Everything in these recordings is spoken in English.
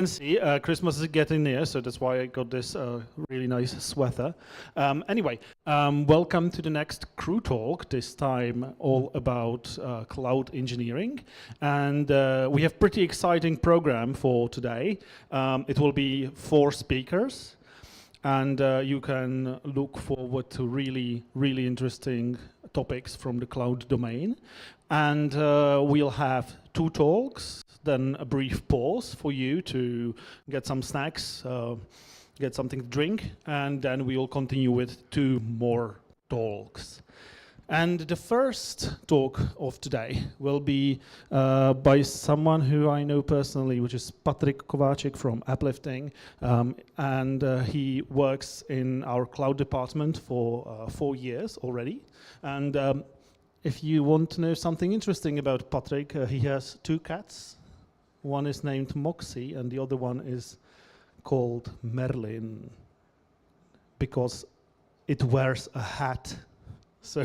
See, Christmas is getting near, so that's why I got this really nice sweater. Anyway, welcome to the next crew talk, this time all about cloud engineering. And we have pretty exciting program for today. It will be 4 speakers, and you can look forward to really, really interesting topics from the cloud domain. And we'll have 2 talks, then a brief pause for you to get some snacks, get something to drink, and then we'll continue with 2 more talks. And the first talk of today will be by someone who I know personally, which is Patrik Kováčik from Uplifting, and he works in our cloud department for 4 years already. And if you want to know something interesting about Patrik, he has 2 cats. One is named Moxie, and the other one is called Merlin, because it wears a hat. So,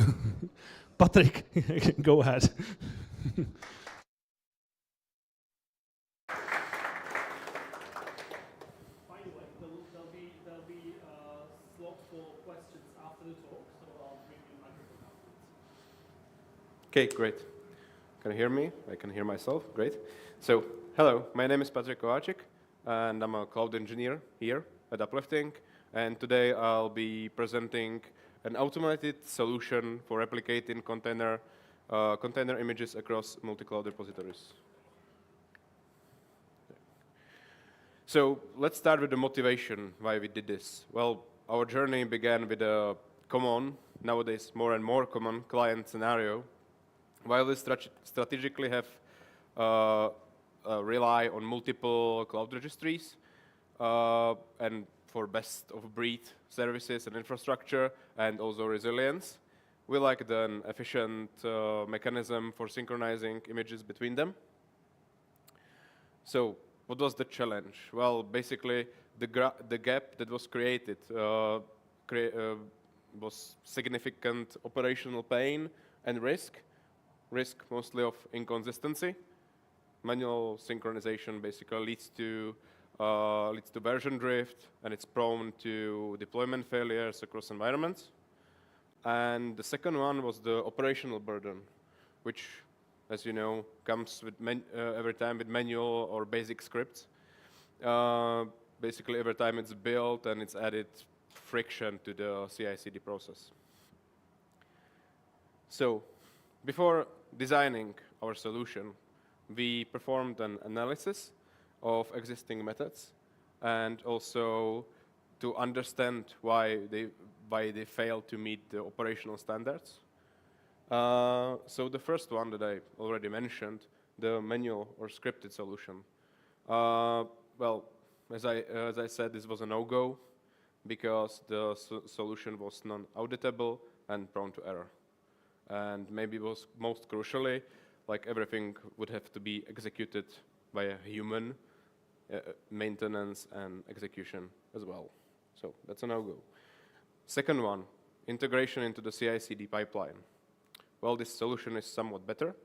Patrik, go ahead. By the way, there'll be a slot for questions after the talk, so I'll bring you a microphone afterwards. Okay, great. Can you hear me? I can hear myself. Great. So, hello, my name is Patrik Kováčik, and I'm a cloud engineer here at Uplifting. And today I'll be presenting an automated solution for replicating container images across multi-cloud repositories. So let's start with the motivation why we did this. Well, our journey began with a common, nowadays more and more common client scenario. While we strategically have rely on multiple cloud registries and for best of breed services and infrastructure and also resilience, we lacked an efficient mechanism for synchronizing images between them. So what was the challenge? Well, basically the gap that was created was significant operational pain and risk mostly of inconsistency. Manual synchronization basically leads to version drift, and it's prone to deployment failures across environments. And the second one was the operational burden, which, as you know, comes with every time with manual or basic scripts. Basically, every time it's built and it's added friction to the CI/CD process. So, before designing our solution, we performed an analysis of existing methods and also to understand why they failed to meet the operational standards. So the first one that I already mentioned, the manual or scripted solution. Well, as I said, this was a no-go because the solution was non-auditable and prone to error. And maybe most crucially, like everything would have to be executed by a human, maintenance and execution as well. So that's a no-go. Second one, integration into the CI/CD pipeline. Well, this solution is somewhat better,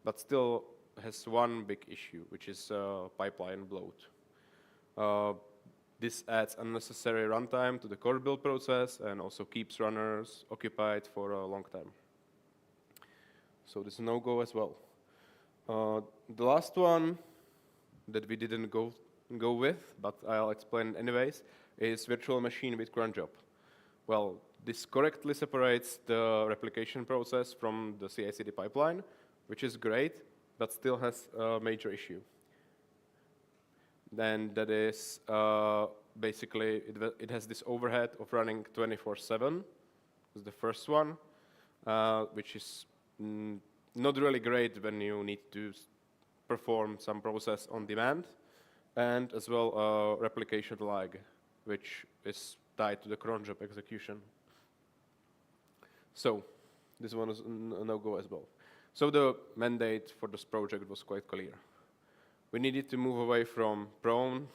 but still has one big issue, which is pipeline bloat. This adds unnecessary runtime to the core build process and also keeps runners occupied for a long time. So this is a no-go as well. The last one that we didn't go with, but I'll explain anyways, is virtual machine with cron job. Well, this correctly separates the replication process from the CI/CD pipeline, which is great, but still has a major issue. Then that is basically it has this overhead of running 24/7. This is the first one, which is not really great when you need to perform some process on demand, and as well replication lag, which is tied to the cron job execution. So this one is a no-go as well. So the mandate for this project was quite clear. We needed to move away from prone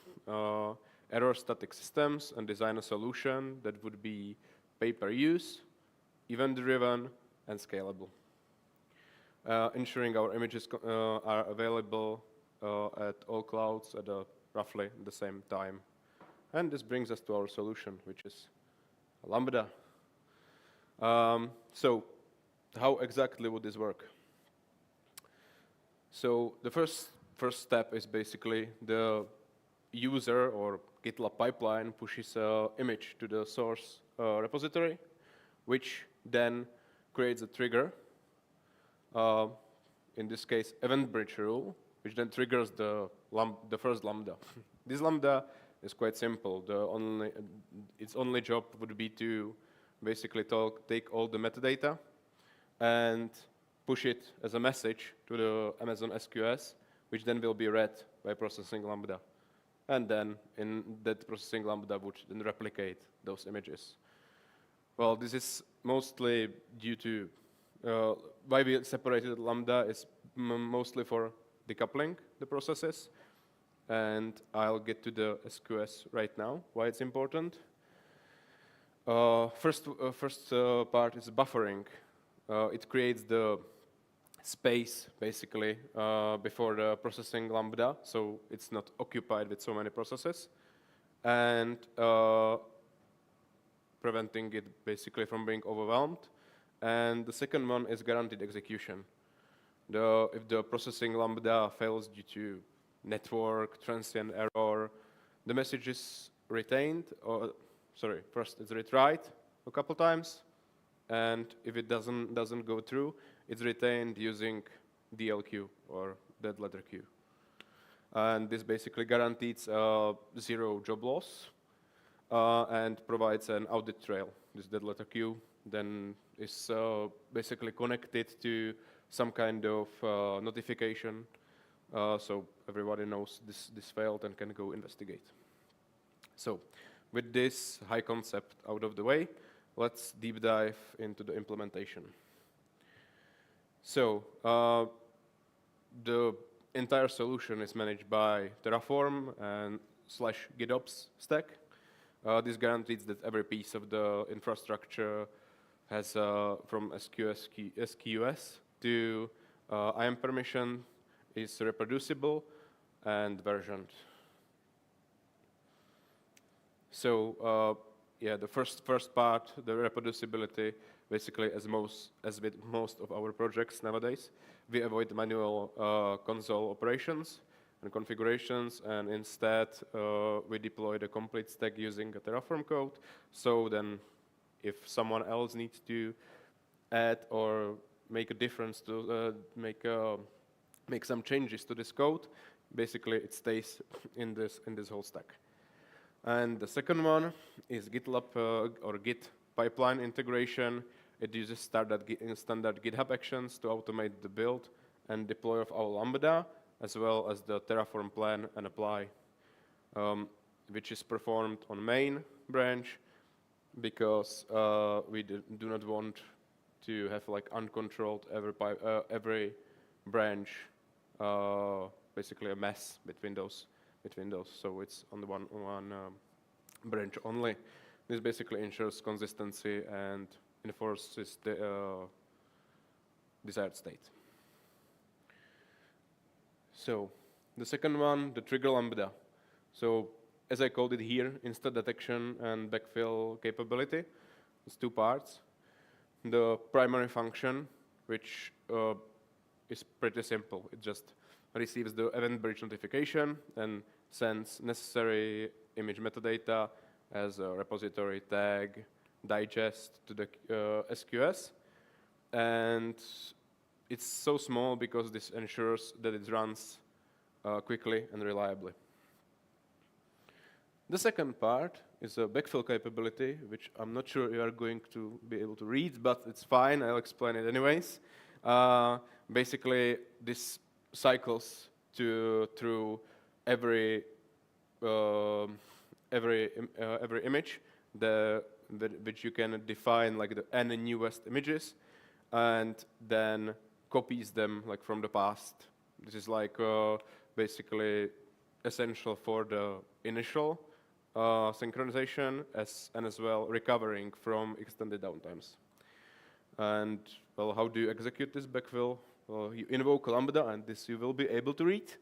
error static systems and design a solution that would be pay-per-use, event-driven, and scalable. Ensuring our images are available at all clouds at a roughly the same time. And this brings us to our solution, which is Lambda. So how exactly would this work? So the first step is basically the user or GitLab pipeline pushes an image to the source repository, which then creates a trigger, in this case event bridge rule, which then triggers the first Lambda. This Lambda is quite simple. Its only job would be to basically take all the metadata and push it as a message to the Amazon SQS, which then will be read by processing Lambda. And then in that processing Lambda would then replicate those images. Well, this is mostly due to why we separated Lambda is mostly for decoupling the processes. And I'll get to the SQS right now, why it's important. First part is buffering. It creates the space, basically, before the processing Lambda, so it's not occupied with so many processes, and preventing it basically from being overwhelmed. And the second one is guaranteed execution. If the processing Lambda fails due to network, transient error, the message is retained, first it's retried a couple times, and if it doesn't go through, it's retained using DLQ or dead letter queue. And this basically guarantees zero job loss and provides an audit trail. This dead letter queue then is basically connected to some kind of notification, so everybody knows this failed and can go investigate. So with this high concept out of the way, let's deep dive into the implementation. So the entire solution is managed by Terraform and /GitOps stack. This guarantees that every piece of the infrastructure has from SQS to IAM permission is reproducible and versioned. So the first part, the reproducibility, basically as with most of our projects nowadays, we avoid manual console operations and configurations, and instead we deploy the complete stack using a Terraform code. So then if someone else needs to add or make a difference to make some changes to this code, basically it stays in this whole stack. And the second one is GitLab or Git pipeline integration. It uses standard GitHub actions to automate the build and deploy of our Lambda, as well as the Terraform plan and apply, which is performed on main branch, because we do not want to have like uncontrolled every branch, basically a mess between those. So it's on the one branch only. This basically ensures consistency and enforces the desired state. So the second one, the trigger Lambda. So as I called it here, instant detection and backfill capability. It's two parts. The primary function, which is pretty simple. It just receives the event bridge notification and sends necessary image metadata as a repository tag digest to the SQS. And it's so small because this ensures that it runs quickly and reliably. The second part is a backfill capability, which I'm not sure you are going to be able to read, but it's fine, I'll explain it anyways. Basically, this cycles through every image, which you can define like the n newest images, and then copies them like from the past. This is like basically essential for the initial synchronization and as well recovering from extended downtimes. And well, how do you execute this backfill? you invoke Lambda, and this you will be able to read,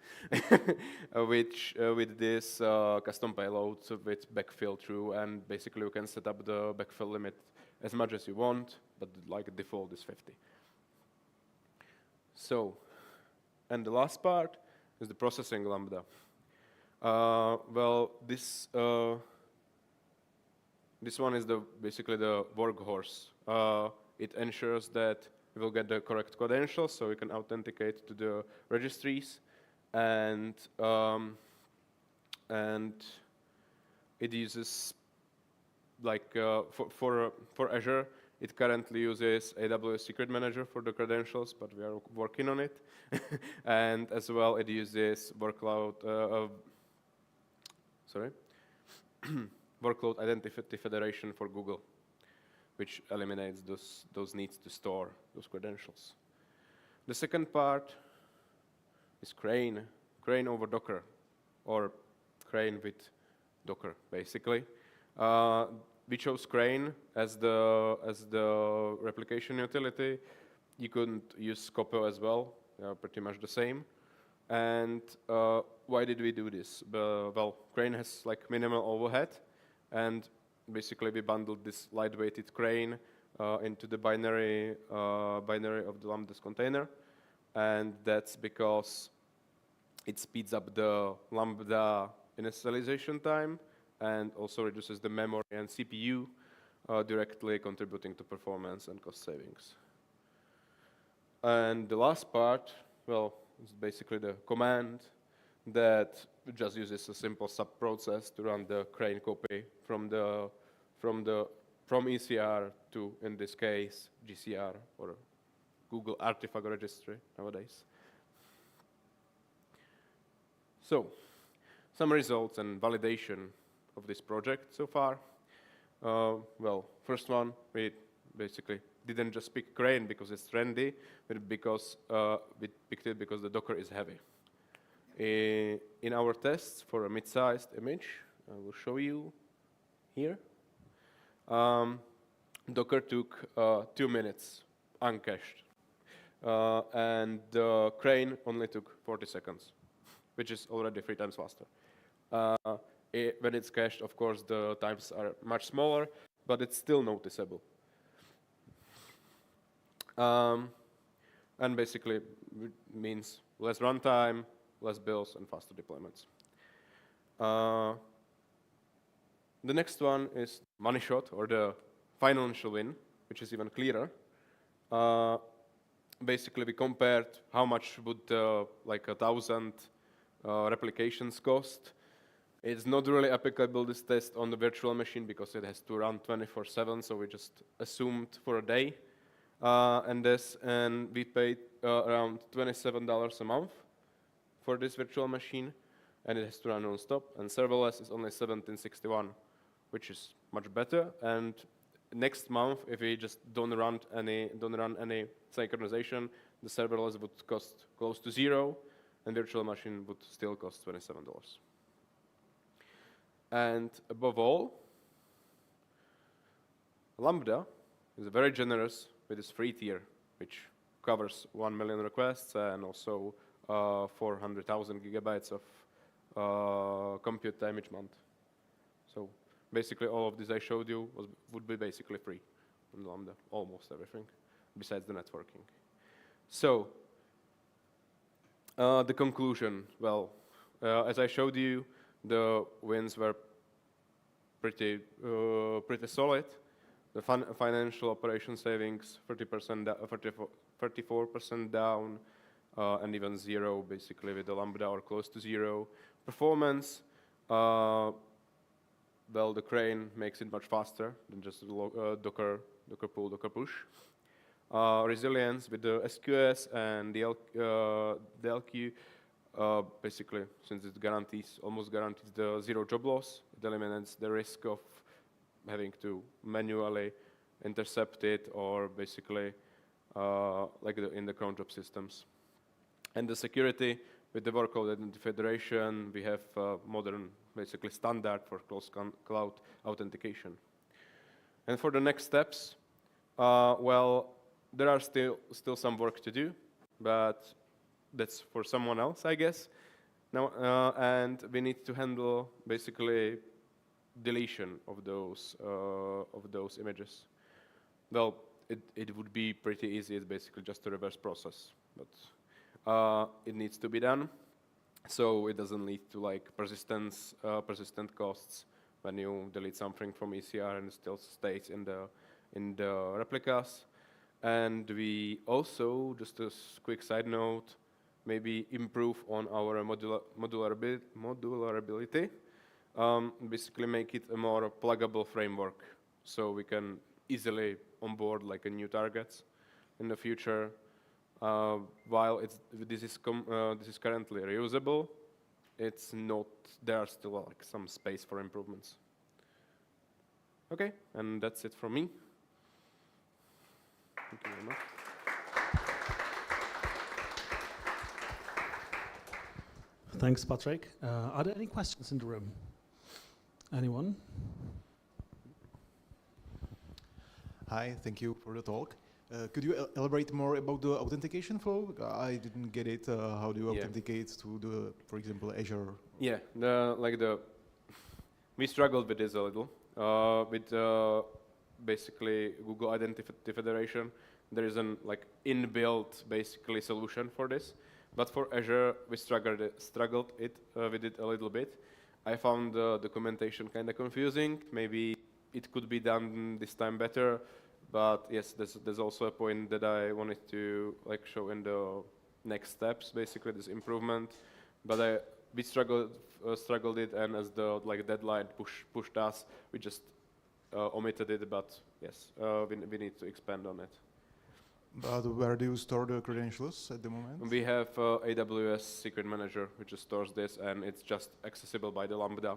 which with this custom payload with backfill true, and basically you can set up the backfill limit as much as you want, but like default is 50. So, and the last part is the processing Lambda. Well, this one is basically the workhorse. It ensures that we will get the correct credentials, so we can authenticate to the registries, and it uses like for Azure. It currently uses AWS Secret Manager for the credentials, but we are working on it. And as well, it uses workload Identity Federation for Google, which eliminates those needs to store those credentials. The second part is Crane over Docker, or Crane with Docker, basically. We chose Crane as the replication utility. You couldn't use Scopio as well. They are pretty much the same. And why did we do this? Well, Crane has like minimal overhead, and basically we bundled this lightweighted Crane into the binary of the Lambda's container, and that's because it speeds up the Lambda initialization time and also reduces the memory and CPU, directly contributing to performance and cost savings. And the last part, well, is basically the command that just uses a simple sub-process to run the Crane copy from ECR to, in this case, GCR or Google Artifact Registry nowadays. So, some results and validation of this project so far. Well, first one, we basically didn't just pick Crane because it's trendy, but because we picked it because the Docker is heavy. In our tests for a mid-sized image, I will show you here. Docker took 2 minutes uncached, and the Crane only took 40 seconds, which is already 3 times faster. When it's cached, of course, the times are much smaller, but it's still noticeable. And basically, it means less runtime, less bills, and faster deployments. The next one is money shot, or the financial win, which is even clearer. Basically, we compared how much would like 1,000 replications cost. It's not really applicable, this test, on the virtual machine because it has to run 24/7, so we just assumed for a day. And we paid around $27 a month for this virtual machine, and it has to run non-stop. And serverless is only $17.61, which is much better. And next month, if we just don't run any synchronization, the serverless would cost close to $0, and virtual machine would still cost $27. And above all, Lambda is very generous with its free tier, which covers 1 million requests and also 400,000 gigabytes of compute time each month. So basically all of this I showed you would be basically free on Lambda, almost everything, besides the networking. So the conclusion, well, as I showed you, the wins were pretty solid. The financial operation savings, 34% down, and even 0 basically with the Lambda or close to 0. Performance, well, the Crane makes it much faster than just Docker pull, Docker push. Resilience with the SQS and the LQ, basically, since it almost guarantees the 0 job loss, it eliminates the risk of having to manually intercept it, or basically like in the cron job systems. And the security with the workload identity federation, we have modern, basically standard for closed cloud authentication. And for the next steps, well, there are still some work to do. but that's for someone else, I guess. Now, and we need to handle basically deletion of those images. Well, it would be pretty easy. It's basically just a reverse process, but it needs to be done, so it doesn't lead to like persistent costs when you delete something from ECR and it still stays in the replicas. And we also, just a quick side note, maybe improve on our modularability. Basically make it a more pluggable framework, so we can easily onboard like a new targets in the future. While this is currently reusable, it's not. There are still like some space for improvements. Okay, and that's it from me. Thank you very much. Thanks, Patrick. Are there any questions in the room? Anyone? Hi, thank you for the talk. Could you elaborate more about the authentication flow? I didn't get it. How do you authenticate to the, for example, Azure? Yeah, we struggled with this a little. With basically Google Identity Federation, there is an like inbuilt basically solution for this. But for Azure, we struggled with it a little bit. I found the documentation kind of confusing. Maybe it could be done this time better. But yes, there's also a point that I wanted to like show in the next steps, basically this improvement. But we struggled it, and as the like deadline pushed us, we just omitted it. But yes, we need to expand on it. But where do you store the credentials at the moment? We have AWS Secret Manager, which just stores this, and it's just accessible by the Lambda.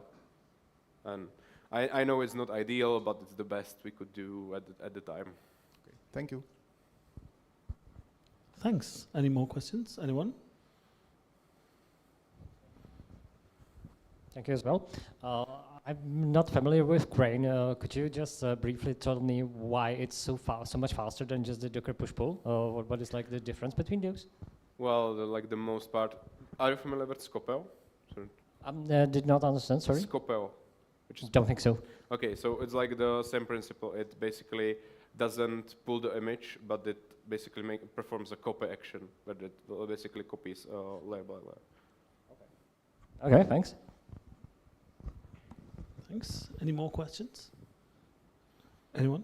And I know it's not ideal, but it's the best we could do at the time. Okay. Thank you. Thanks. Any more questions? Anyone? Thank you as well. I'm not familiar with Crane. Could you just briefly tell me why it's so much faster than just the Docker push-pull? What is like the difference between those? Well, the most part. Are you familiar with Scopel? Did not understand. Sorry. Scopel. Don't think so. Okay, so it's like the same principle. It basically doesn't pull the image, but it basically performs a copy action, where it basically copies layer by layer. Okay, thanks. Thanks. Any more questions? Anyone?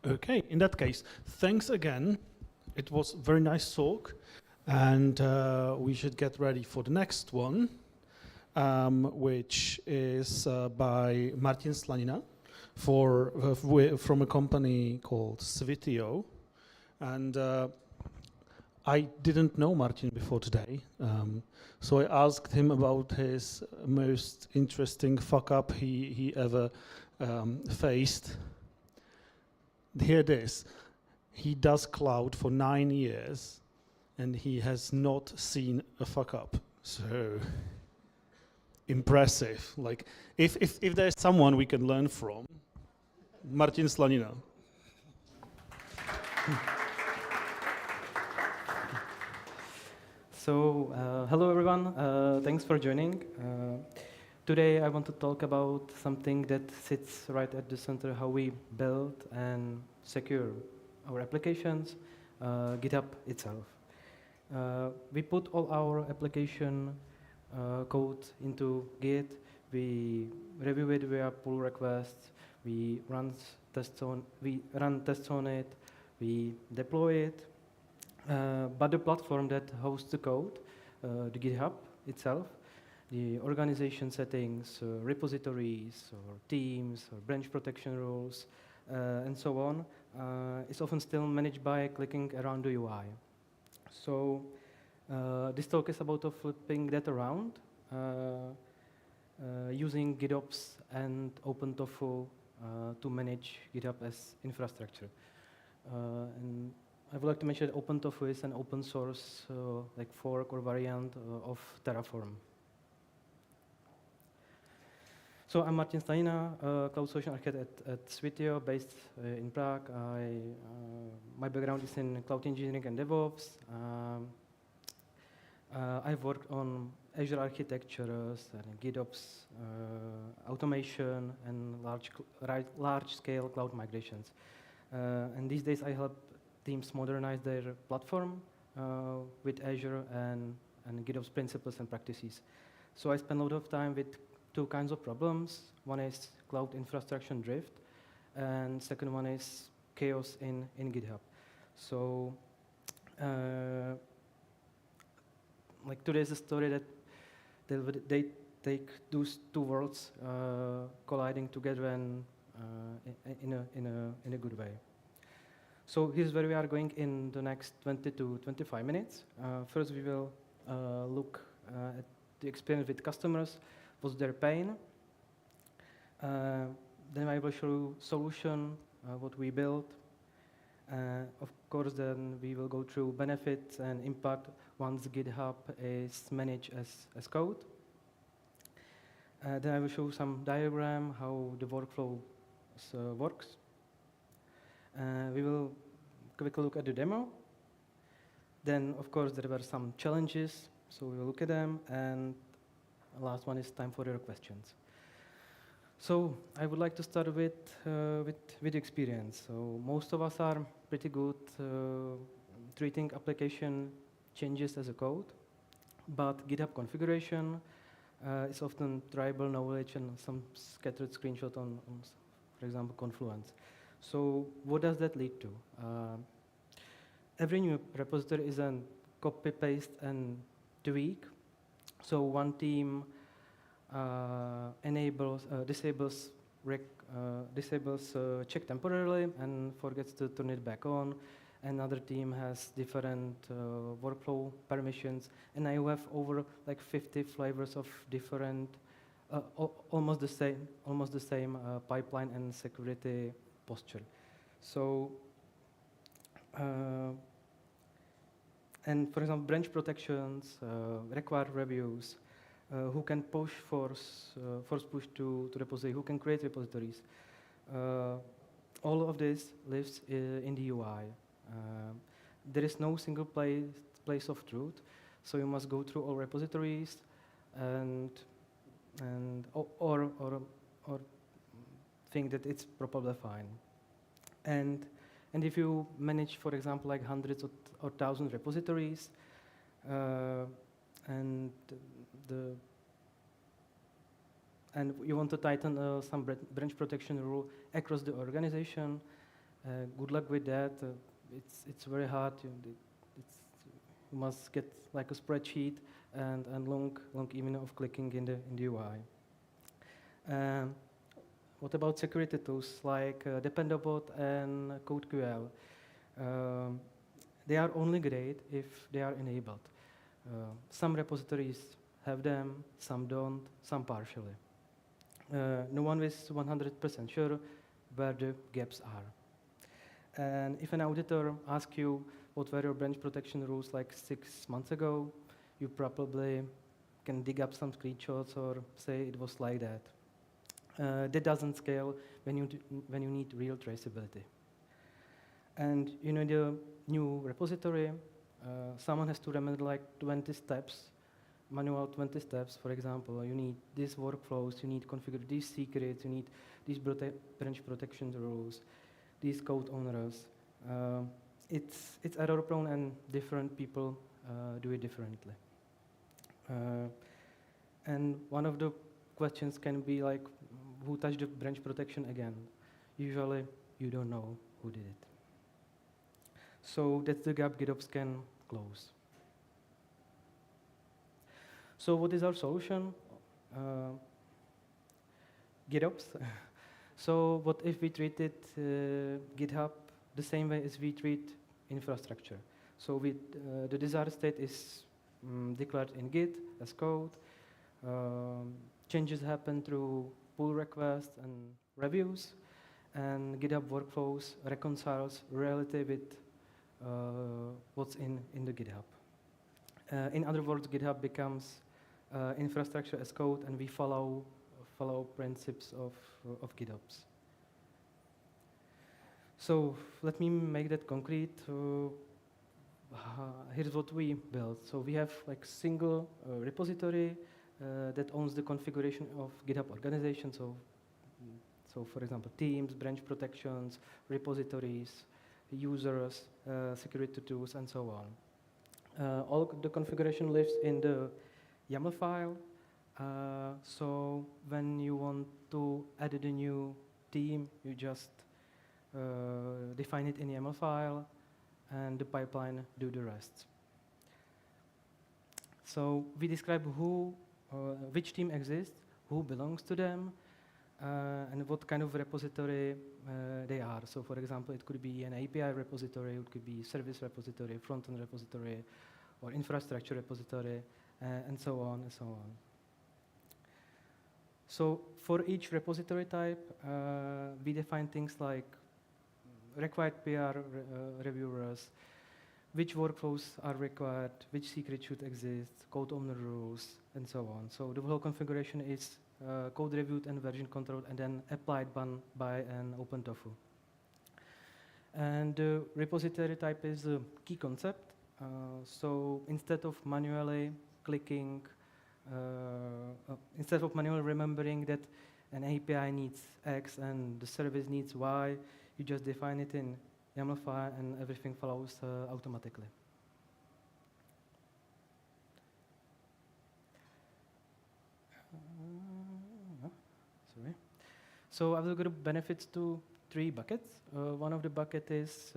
Okay, in that case, thanks again. It was a very nice talk, and we should get ready for the next one, which is by Martin Slanina from a company called Svitio. And I didn't know Martin before today, so I asked him about his most interesting fuck-up he ever faced. Here it is. He does cloud for 9 years, and he has not seen a fuck-up. So impressive. Like, if there's someone we can learn from, Martin Slanina. So, hello everyone, thanks for joining. Today I want to talk about something that sits right at the center, how we build and secure our applications, GitHub itself. We put all our application code into Git, we review it via pull requests, we run tests on it, we deploy it. But the platform that hosts the code, the GitHub itself, the organization settings, repositories, or teams, or branch protection rules, and so on, is often still managed by clicking around the UI. So this talk is about flipping that around, using GitOps and OpenTofu to manage GitHub as infrastructure. And I would like to mention that OpenTofu is an open source like fork or variant of Terraform. So So I'm Martin Stajina, cloud solution architect at Svitio, based in Prague. My background is in cloud engineering and DevOps. I've worked on Azure architectures and GitOps, automation, and large-scale cloud migrations. And these days, I help teams modernize their platform with Azure and GitOps principles and practices. So I spend a lot of time with two kinds of problems. One is cloud infrastructure drift, and second one is chaos in GitHub. So like today's a story that they take those two worlds colliding together and in a good way. So here's where we are going in the next 20 to 25 minutes. First, we will look at the experience with customers, what's their pain. Then I will show you solution, what we built. Of course, then we will go through benefits and impact once GitHub is managed as code. Then I will show some diagram, how the workflow works. We will quickly look at the demo. Then, of course, there were some challenges, so we will look at them. And the last one is time for your questions. So I would like to start with experience. So most of us are pretty good treating application changes as a code, but GitHub configuration is often tribal knowledge and some scattered screenshot on, for example, Confluence. So what does that lead to? Every new repository is a copy, paste, and tweak. So one team disables check temporarily and forgets to turn it back on. Another team has different workflow permissions, and I have over like 50 flavors of different, almost the same pipeline and security posture. So, and for example, branch protections require reviews. Who can force push to repository? Who can create repositories? All of this lives in the UI. There is no single place of truth, so you must go through all repositories or think that it's probably fine. And if you manage, for example, like hundreds or thousands repositories, and you want to tighten some branch protection rule across the organization, good luck with that. It's very hard. You must get like a spreadsheet and long email of clicking in the UI. What about security tools like Dependabot and CodeQL? They are only great if they are enabled. Some repositories have them, some don't, some partially. No one is 100% sure where the gaps are. And if an auditor asks you what were your branch protection rules like 6 months ago, you probably can dig up some screenshots or say it was like that. That doesn't scale when you need real traceability. And you know the new repository, someone has to remember like 20 steps, manual 20 steps. For example, you need these workflows, you need to configure these secrets, you need these branch protection rules, these code owners. It's error prone and different people do it differently. And one of the questions can be like, who touched the branch protection again? Usually, you don't know who did it. So that's the gap GitOps can close. So what is our solution? GitOps. So what if we treated GitHub the same way as we treat infrastructure? So the desired state is declared in Git as code. Changes happen through pull requests and reviews, and GitHub workflows reconciles reality with what's in the GitHub. In other words, GitHub becomes infrastructure as code, and we follow follow principes of GitOps. So let me make that concrete. Here's what we built. So we have like single repository that owns the configuration of GitHub organization. So for example, teams, branch protections, repositories, users, security tools, and so on. All the configuration lives in the YAML file. So when you want to add a new team, you just define it in YAML file, and the pipeline do the rest. So we describe which team exists, who belongs to them, and what kind of repository they are. So for example, it could be an API repository, it could be service repository, front-end repository, or infrastructure repository, and so on and so on. So for each repository type, we define things like required PR reviewers, which workflows are required, which secrets should exist, code owner rules, and so on. So the whole configuration is code reviewed and version controlled and then applied by an OpenTofu. And the repository type is a key concept. So instead of manually clicking, instead of manually remembering that an API needs X and the service needs Y, you just define it in YAML file and everything follows automatically. Sorry. So I will group benefits to 3 buckets. One of the bucket is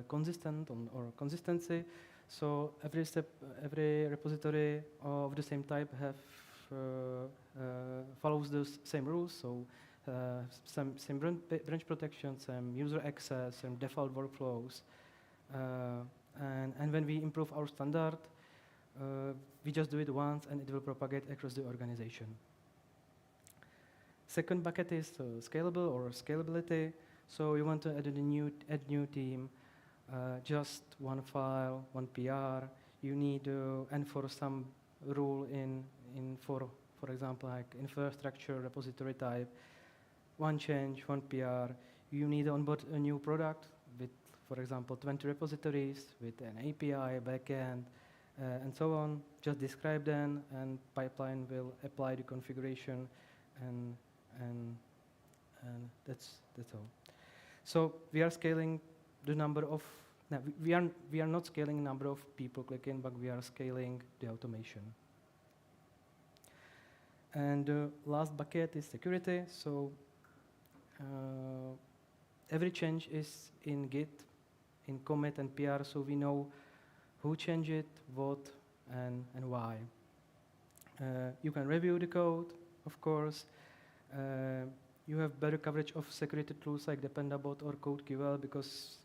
consistent or consistency. So every repository of the same type follows the same rules. So same branch protection, some user access, some default workflows. And when we improve our standard, we just do it once and it will propagate across the organization. Second bucket is scalable or scalability. So you want to add new team, just one file, one PR. You need to enforce some rule for example, like infrastructure repository type. One change, one PR. You need to onboard a new product with, for example, 20 repositories with an API, backend, and so on. Just describe them, and pipeline will apply the configuration, and that's all. So we are scaling the number of. No, we are not scaling number of people clicking, but we are scaling the automation. And the last bucket is security. So every change is in Git, in commit and PR, so we know who changed it, what, and why. You can review the code, of course. You have better coverage of security tools like Dependabot or CodeQL because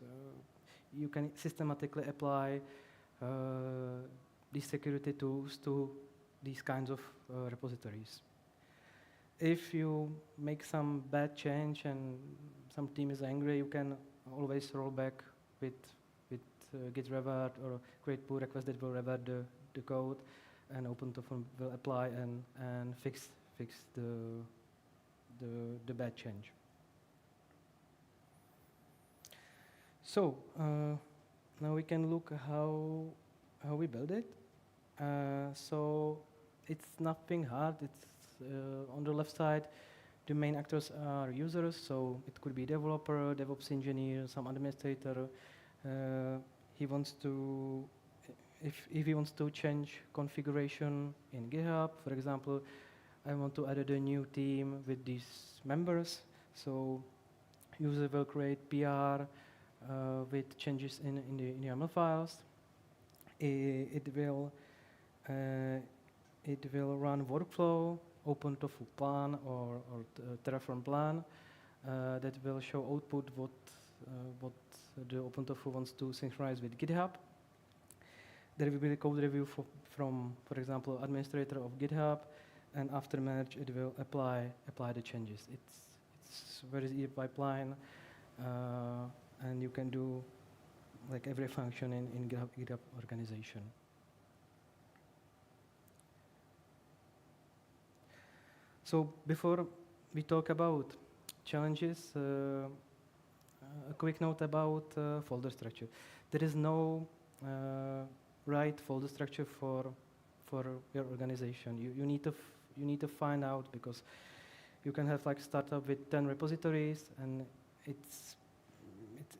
you can systematically apply these security tools to these kinds of repositories. If you make some bad change and some team is angry, you can always roll back with git revert or create pull request that will revert the code, and OpenTofu will apply and fix the bad change. So now we can look how we build it. So it's nothing hard. It's on the left side, the main actors are users, so it could be developer, DevOps engineer, some administrator. He wants to, if he wants to change configuration in GitHub, for example, I want to add a new team with these members. So user will create PR with changes in the YAML files. It will run workflow, OpenTofu plan or Terraform plan that will show output what the OpenTofu wants to synchronize with GitHub. There will be a code review from, for example, administrator of GitHub, and after merge, it will apply the changes. It's very easy pipeline, and you can do like every function in GitHub organization. So before we talk about challenges. A quick note about folder structure. There is no right folder structure for your organization. You need to find out, because you can have like startup with 10 repositories, and it's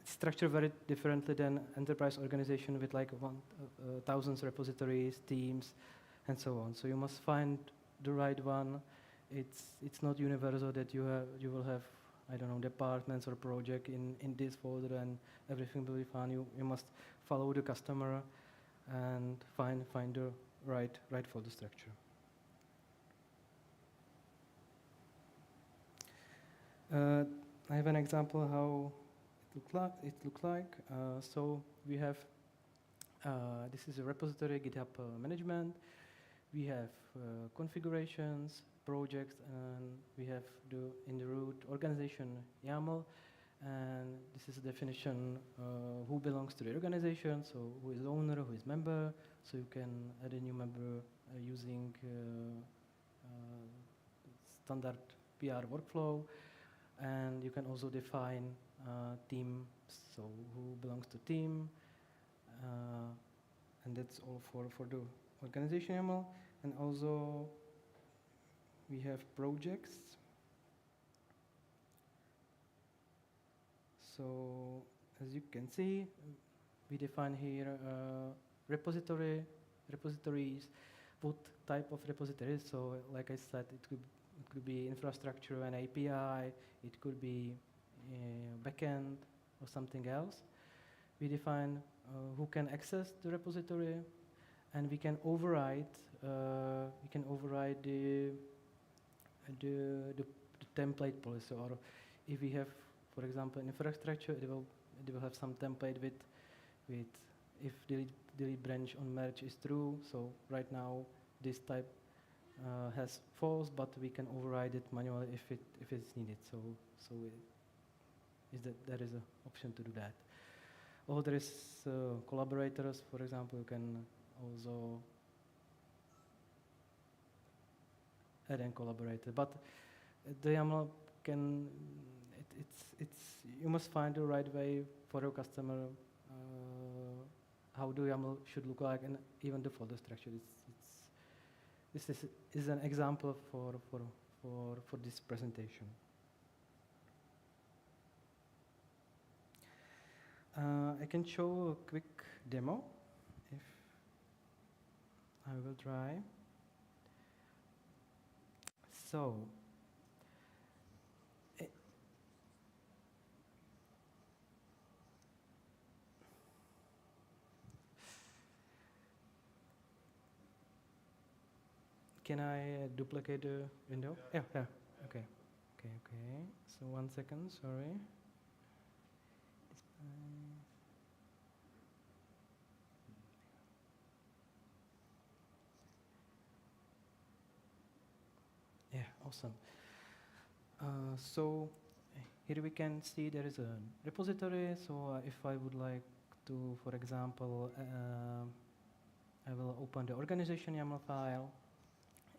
structured very differently than enterprise organization with like thousands repositories, teams, and so on. So you must find the right one. It's not universal that you will have, I don't know, departments or project in this folder and everything will be fine. You must follow the customer and find the right folder structure. I have an example how it look like. So we have this is a repository, GitHub management. We have configurations, projects, and we have in the root organization YAML, and this is a definition who belongs to the organization, so who is owner, who is member, so you can add a new member using standard PR workflow, and you can also define team, so who belongs to team, and that's all for the organization YAML. And also we have projects. So as you can see, we define here repositories, what type of repositories. So like I said, it could be infrastructure and API, it could be backend or something else. We define who can access the repository, and we can override the template policy. Or if we have, for example, infrastructure, it will have some template with if delete branch on merge is true. So right now this type has false, but we can override it manually if it's needed. So there is an option to do that. Or there is collaborators, for example, you can also add in collaborator. But the YAML can, you must find the right way for your customer, how the YAML should look like, and even the folder structure. This is an example for this presentation. I can show a quick demo if I will try. So, can I duplicate the window? Yeah. Okay. So 1 second, sorry. Yeah, awesome. So here we can see there is a repository. So if I would like to, for example, I will open the organization YAML file,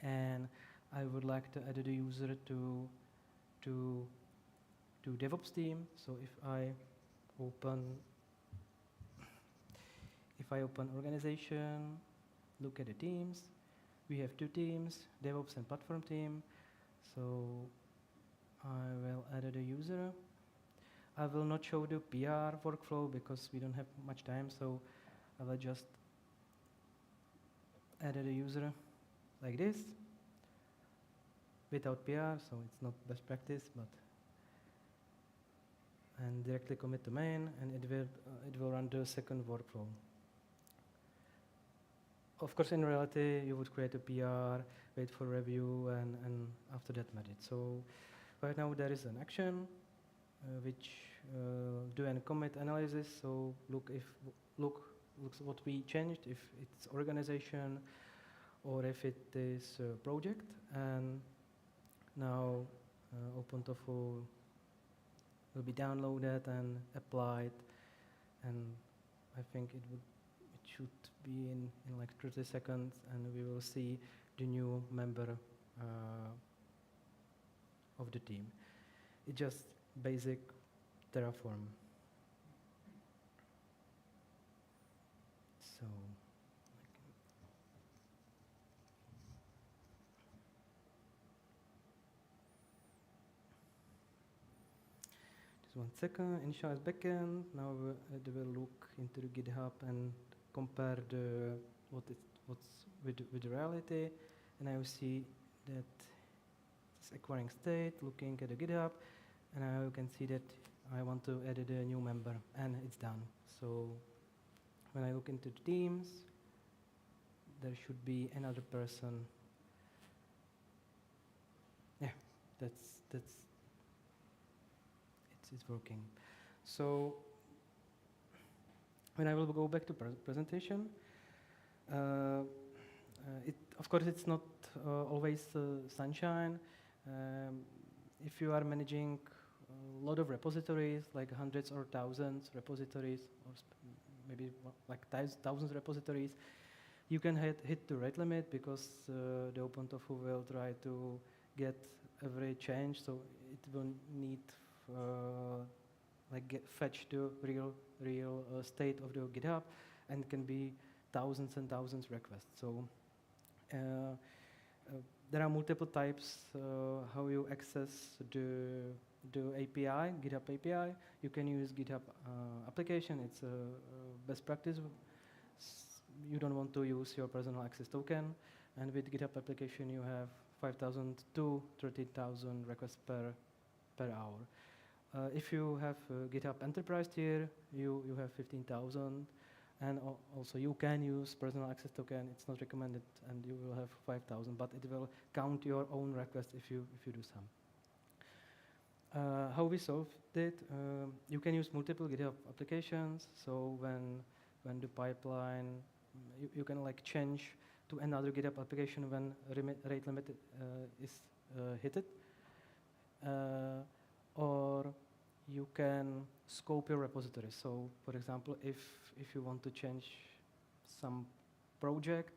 and I would like to add the user to DevOps team. So if I open organization, look at the teams. We have 2 teams, DevOps and platform team. So I will add a user. I will not show the PR workflow because we don't have much time. So I will just add a user like this without PR. So it's not best practice, but and directly commit to main, and it will run the second workflow. Of course, in reality, you would create a PR, wait for review, and after that manage it. So right now there is an action which do a commit analysis. So looks what we changed, if it's organization or if it is a project. And now OpenTofu will be downloaded and applied, and I think it should be in like 30 seconds, and we will see the new member of the team. It's just basic Terraform. So, just 1 second. Initialize backend. Now they will look into the GitHub and compare what's with the reality, and I will see that it's acquiring state. Looking at the GitHub, and I can see that I want to add a new member, and it's done. So when I look into the teams, there should be another person. Yeah, it's working. So when I will go back to presentation, of course it's not always sunshine. If you are managing a lot of repositories, like hundreds or thousands repositories, or maybe like thousands repositories, you can hit the rate limit because the OpenTofu will try to get every change, so it will need fetch the real state of the GitHub, and it can be thousands and thousands requests. So there are multiple types how you access the API, GitHub API. You can use GitHub application. It's a best practice. You don't want to use your personal access token, and with GitHub application you have 5,000 to 30,000 requests per hour. If you have GitHub Enterprise tier, you have 15,000, and also you can use personal access token. It's not recommended, and you will have 5,000, but it will count your own request if you do some. How we solved it? You can use multiple GitHub applications. So when the pipeline, you can like change to another GitHub application when rate limit is hit. Or you can scope your repository. So for example, if you want to change some project,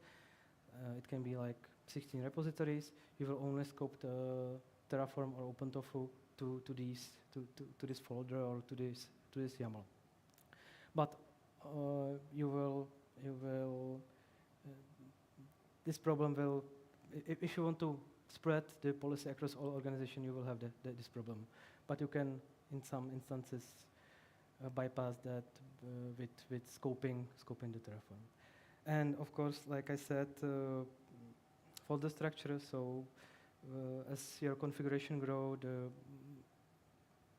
it can be like 16 repositories. You will only scope the Terraform or OpenTofu to this folder or to this YAML. But you will this problem will, if you want to spread the policy across all organizations, you will have this problem. But you can, in some instances, bypass that with scoping the Terraform. And of course, like I said, folder structure. So as your configuration grow, the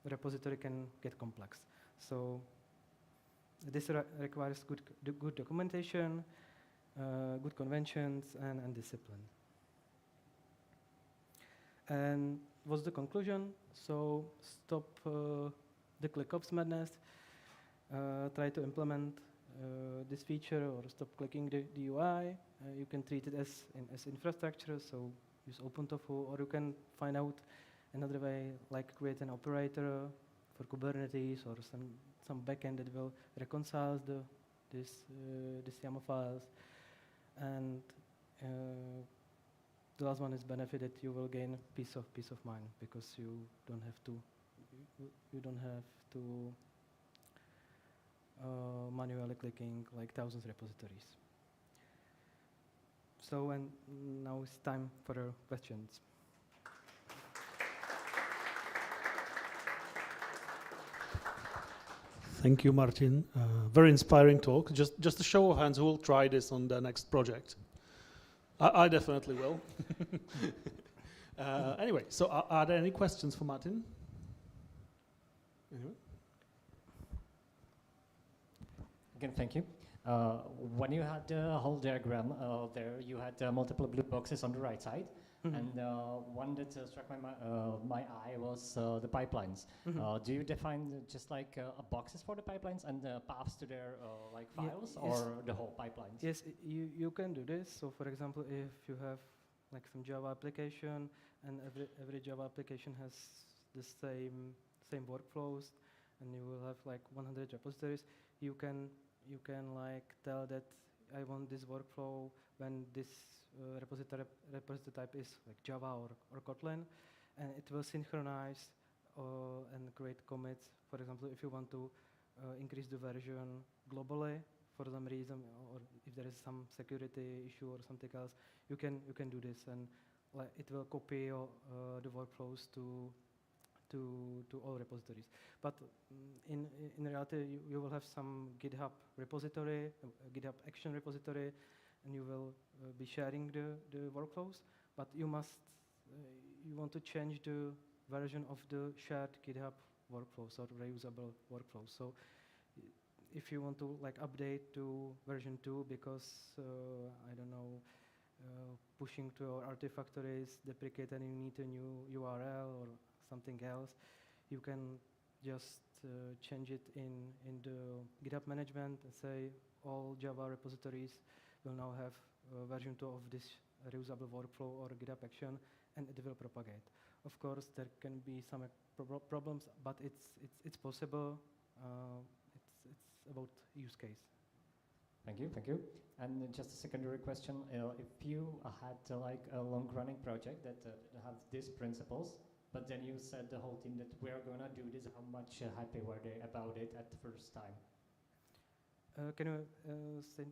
repository can get complex. So this requires good documentation, good conventions, and discipline. And what's the conclusion? So stop the ClickOps madness. Try to implement this feature, or stop clicking the UI. You can treat it as infrastructure, so use OpenTofu, or you can find out another way, like create an operator for Kubernetes or some backend that will reconcile this YAML files. And the last one is benefit that you will gain peace of mind, because you don't have to manually clicking like thousands repositories. So, and now it's time for the questions. Thank you, Martin. Very inspiring talk. Just a show of hands, who will try this on the next project? I definitely will. Anyway, so are there any questions for Martin? Anyway? Again, thank you. When you had the whole diagram there, you had multiple blue boxes on the right side. Mm-hmm. And one that struck my eye was the pipelines. Mm-hmm. Do you define just like boxes for the pipelines and paths to their like files, or the whole pipelines? Yes, you can do this. So for example, if you have like some Java application, and every Java application has the same workflows, and you will have like 100 repositories, you can like tell that I want this workflow when this repository type is like Java or Kotlin, and it will synchronize and create commits. For example, if you want to increase the version globally for some reason, or if there is some security issue or something else, you can do this, and it will copy the workflows to all repositories. But in reality, you will have some GitHub repository, GitHub action repository, and you will be sharing the workflows. But you want to change the version of the shared GitHub workflows or reusable workflows. So if you want to update to version 2 because I don't know, pushing to your Artifactory is deprecated and you need a new URL or something else, you can just change it in the GitHub management and say all Java repositories will now have version 2 of this reusable workflow or GitHub action, and it will propagate. Of course, there can be some problems, but it's possible. It's about use case. Thank you, thank you. And just a secondary question: if you had a long-running project that has these principles, but then you said the whole team that we're gonna do this, how much happy were they about it at the first time? Can you say?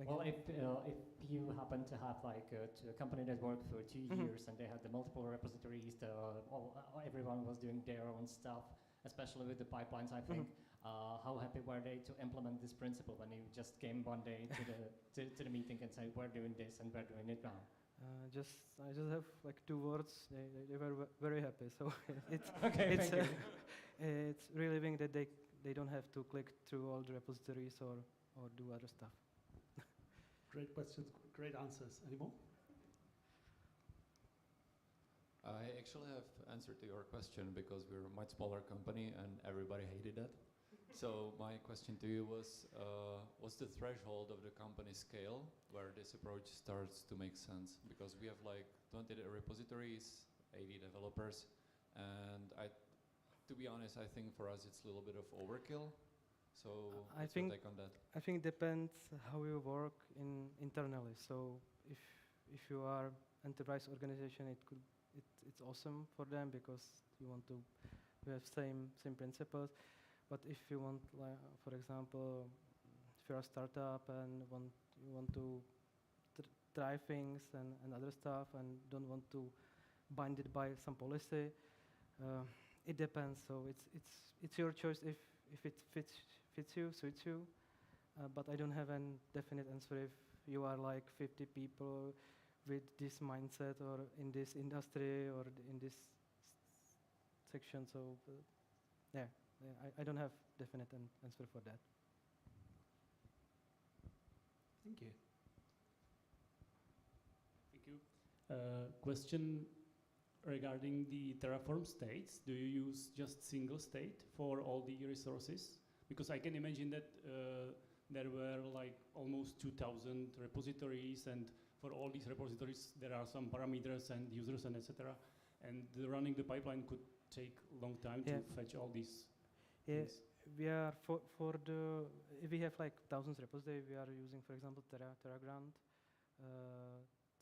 Well, if you happen to have a company that worked for 2 years and they had the multiple repositories, everyone was doing their own stuff, especially with the pipelines, I think. How happy were they to implement this principle when you just came one day to the meeting and said, we're doing this and we're doing it now? I just have 2 words. They were very happy. So it's okay, it's relieving that they don't have to click through all the repositories or do other stuff. Great questions, great answers. Any more? I actually have answered to your question because we're a much smaller company and everybody hated that. So my question to you was, what's the threshold of the company scale where this approach starts to make sense? Because we have 20 repositories, 80 developers, and to be honest, I think for us it's a little bit of overkill. So what's your take on that? I think it depends how you work internally. So if you are enterprise organization, it's awesome for them because you want to have same principles. But if you want, for example, if you're a startup and you want to try things and other stuff and don't want to bind it by some policy, it depends. So it's your choice if it fits you, suits you. But I don't have a definite answer if you are 50 people with this mindset or in this industry or in this section. So yeah, I don't have definite answer for that. Thank you. Thank you. Question regarding the Terraform states. Do you use just single state for all the resources? Because I can imagine that there were almost 2,000 repositories, and for all these repositories there are some parameters and users and etc. And running the pipeline could take a long time to fetch all these things. We are if we have thousands repositories, we are using, for example, TerraGrant.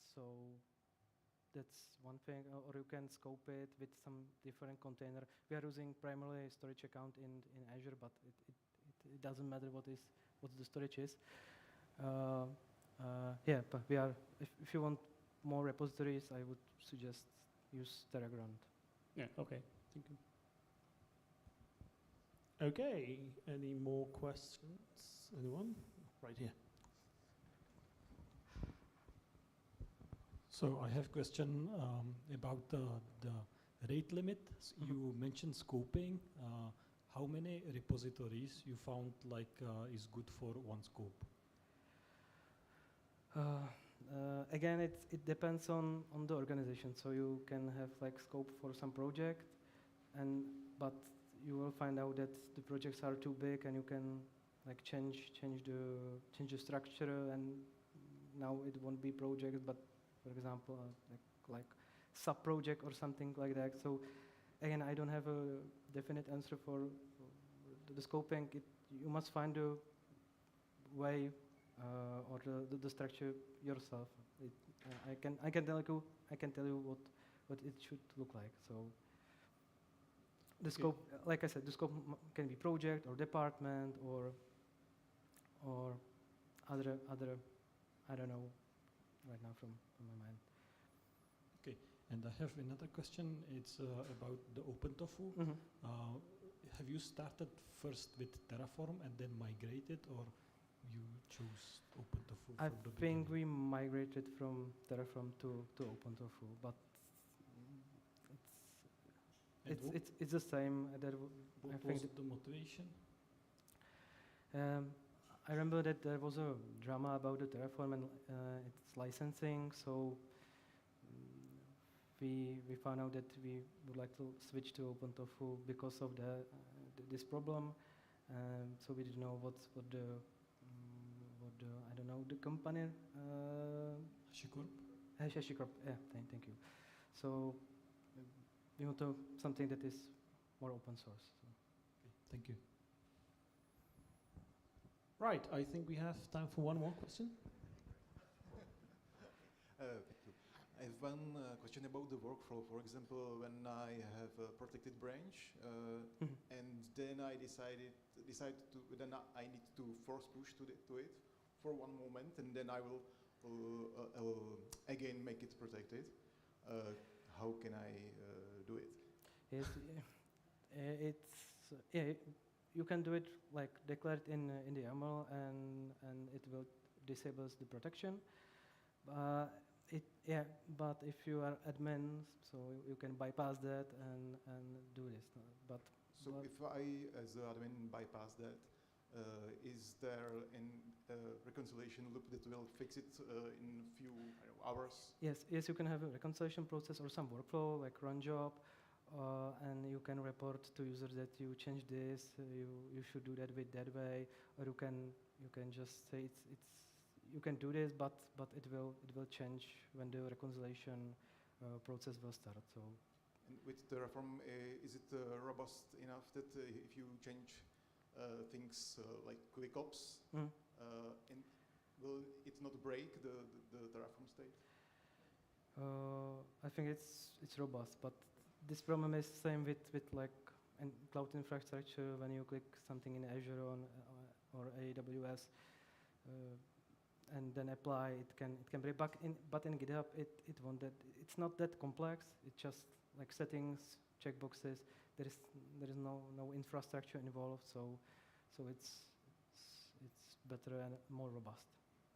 So that's one thing, or you can scope it with some different container. We are using primarily storage account in Azure, but it doesn't matter what the storage is. But we are. If you want more repositories, I would suggest use TerraGrant. Yeah. Okay. Thank you. Okay. Any more questions? Anyone? Right here. So I have a question about the rate limit. You mentioned scoping. How many repositories you found is good for one scope? Again, it depends on the organization. So you can have scope for some project, but you will find out that the projects are too big, and you can change the structure, and now it won't be project, but for example, like sub-project or something like that. So again, I don't have a definite answer for the scoping. You must find a way or the structure yourself. I can tell you what it should look like. So the scope, like I said, the scope can be project or department or other I don't know right now from my mind. Okay, and I have another question. It's about the OpenTofu. Have you started first with Terraform and then migrated, or you chose OpenTofu? I think we migrated from Terraform to OpenTofu, but it's the same. What was the motivation? I remember that there was a drama about the Terraform and its licensing, so we found out that we would like to switch to OpenTofu because of this problem. So we didn't know what the I don't know, the company. HashiCorp. HashiCorp. Yeah, thank you. So we want to something that is more open source. So. Okay, thank you. Right, I think we have time for one more question. Thank you. I have one question about the workflow. For example, when I have a protected branch, and then I decide to, then I need to force push to it for one moment, and then I will again make it protected. How can I do it? You can do it like declare it in the YAML, and it will disable the protection. But if you are admin, so you can bypass that and do this. But if I, as an admin, bypass that, is there a reconciliation loop that will fix it in a few hours? Yes, you can have a reconciliation process or some workflow like run job, and you can report to users that you changed this. You should do that with that way, or you can just say you can do this, but it will change when the reconciliation process will start. So, and with Terraform, is it robust enough that if you change things like ClickOps, and will it not break the Terraform state? I think it's robust, but this problem is same with like cloud infrastructure. When you click something in Azure or AWS. And then apply, it can break. But in GitHub, it won't. It's not that complex. It's just like settings, checkboxes. There is no infrastructure involved, so it's better and more robust.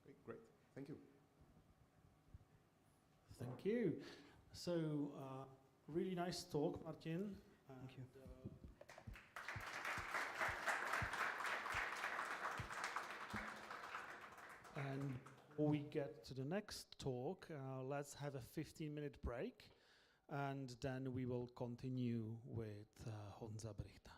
Okay, great. Thank you. Thank you. So really nice talk, Martin. Thank you. And before we get to the next talk, let's have a 15-minute break, and then we will continue with Honza Brichta.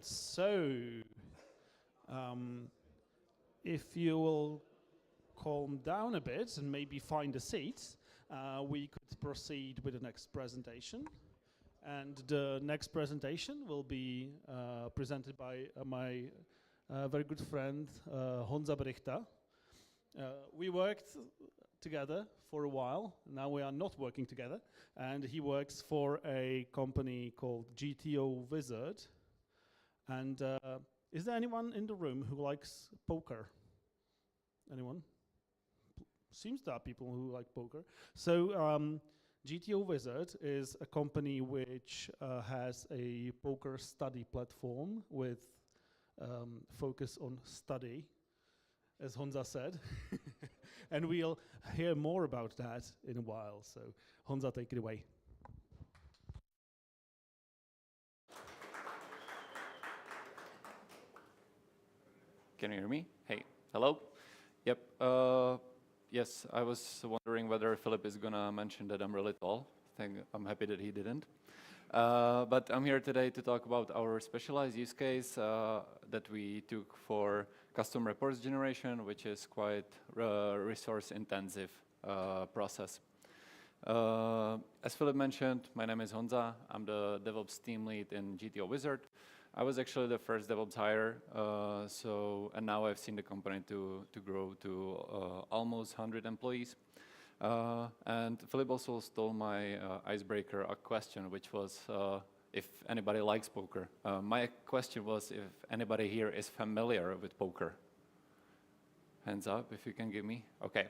So, um, if you will calm down a bit and maybe find a seat, we could proceed with the next presentation. And the next presentation will be presented by my very good friend Honza Brichta. We worked together for a while. Now we are not working together, and he works for a company called GTO Wizard. And is there anyone in the room who likes poker? Anyone? Seems there are people who like poker. So GTO Wizard is a company which has a poker study platform with focus on study, as Honza said. And we'll hear more about that in a while. So Honza, take it away. Can you hear me? Hey, hello? Yep. Yes, I was wondering whether Philip is going to mention that I'm really tall. I'm happy that he didn't. But I'm here today to talk about our specialized use case that we took for custom reports generation, which is quite resource-intensive process. As Philip mentioned, my name is Honza. I'm the DevOps team lead in GTO Wizard. I was actually the first DevOps hire, and now I've seen the company to grow to almost 100 employees. And Philip also stole my icebreaker question, which was if anybody likes poker. My question was if anybody here is familiar with poker. Hands up if you can give me. Okay.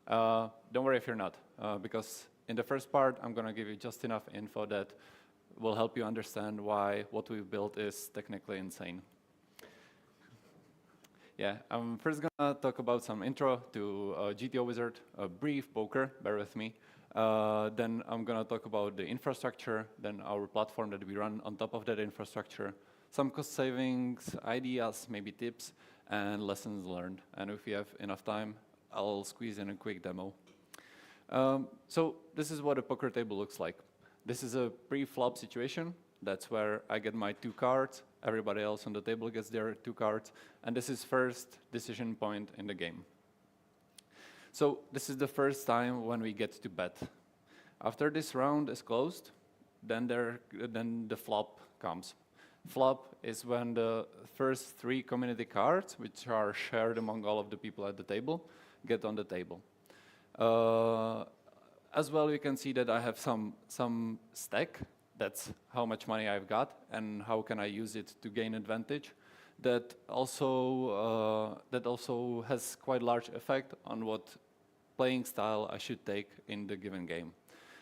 Don't worry if you're not, because in the first part, I'm going to give you just enough info that will help you understand why what we've built is technically insane. Yeah, I'm first going to talk about some intro to GTO Wizard, a brief poker, bear with me. Then I'm going to talk about the infrastructure, then our platform that we run on top of that infrastructure, some cost savings, ideas, maybe tips, and lessons learned. And if we have enough time, I'll squeeze in a quick demo. So this is what a poker table looks like. This is a pre-flop situation. That's where I get my 2 cards. Everybody else on the table gets their 2 cards. And this is first decision point in the game. So this is the first time when we get to bet. After this round is closed, then the flop comes. Flop is when the first 3 community cards, which are shared among all of the people at the table, get on the table. As well, you can see that I have some stack. That's how much money I've got and how can I use it to gain advantage. That also has quite large effect on what playing style I should take in the given game.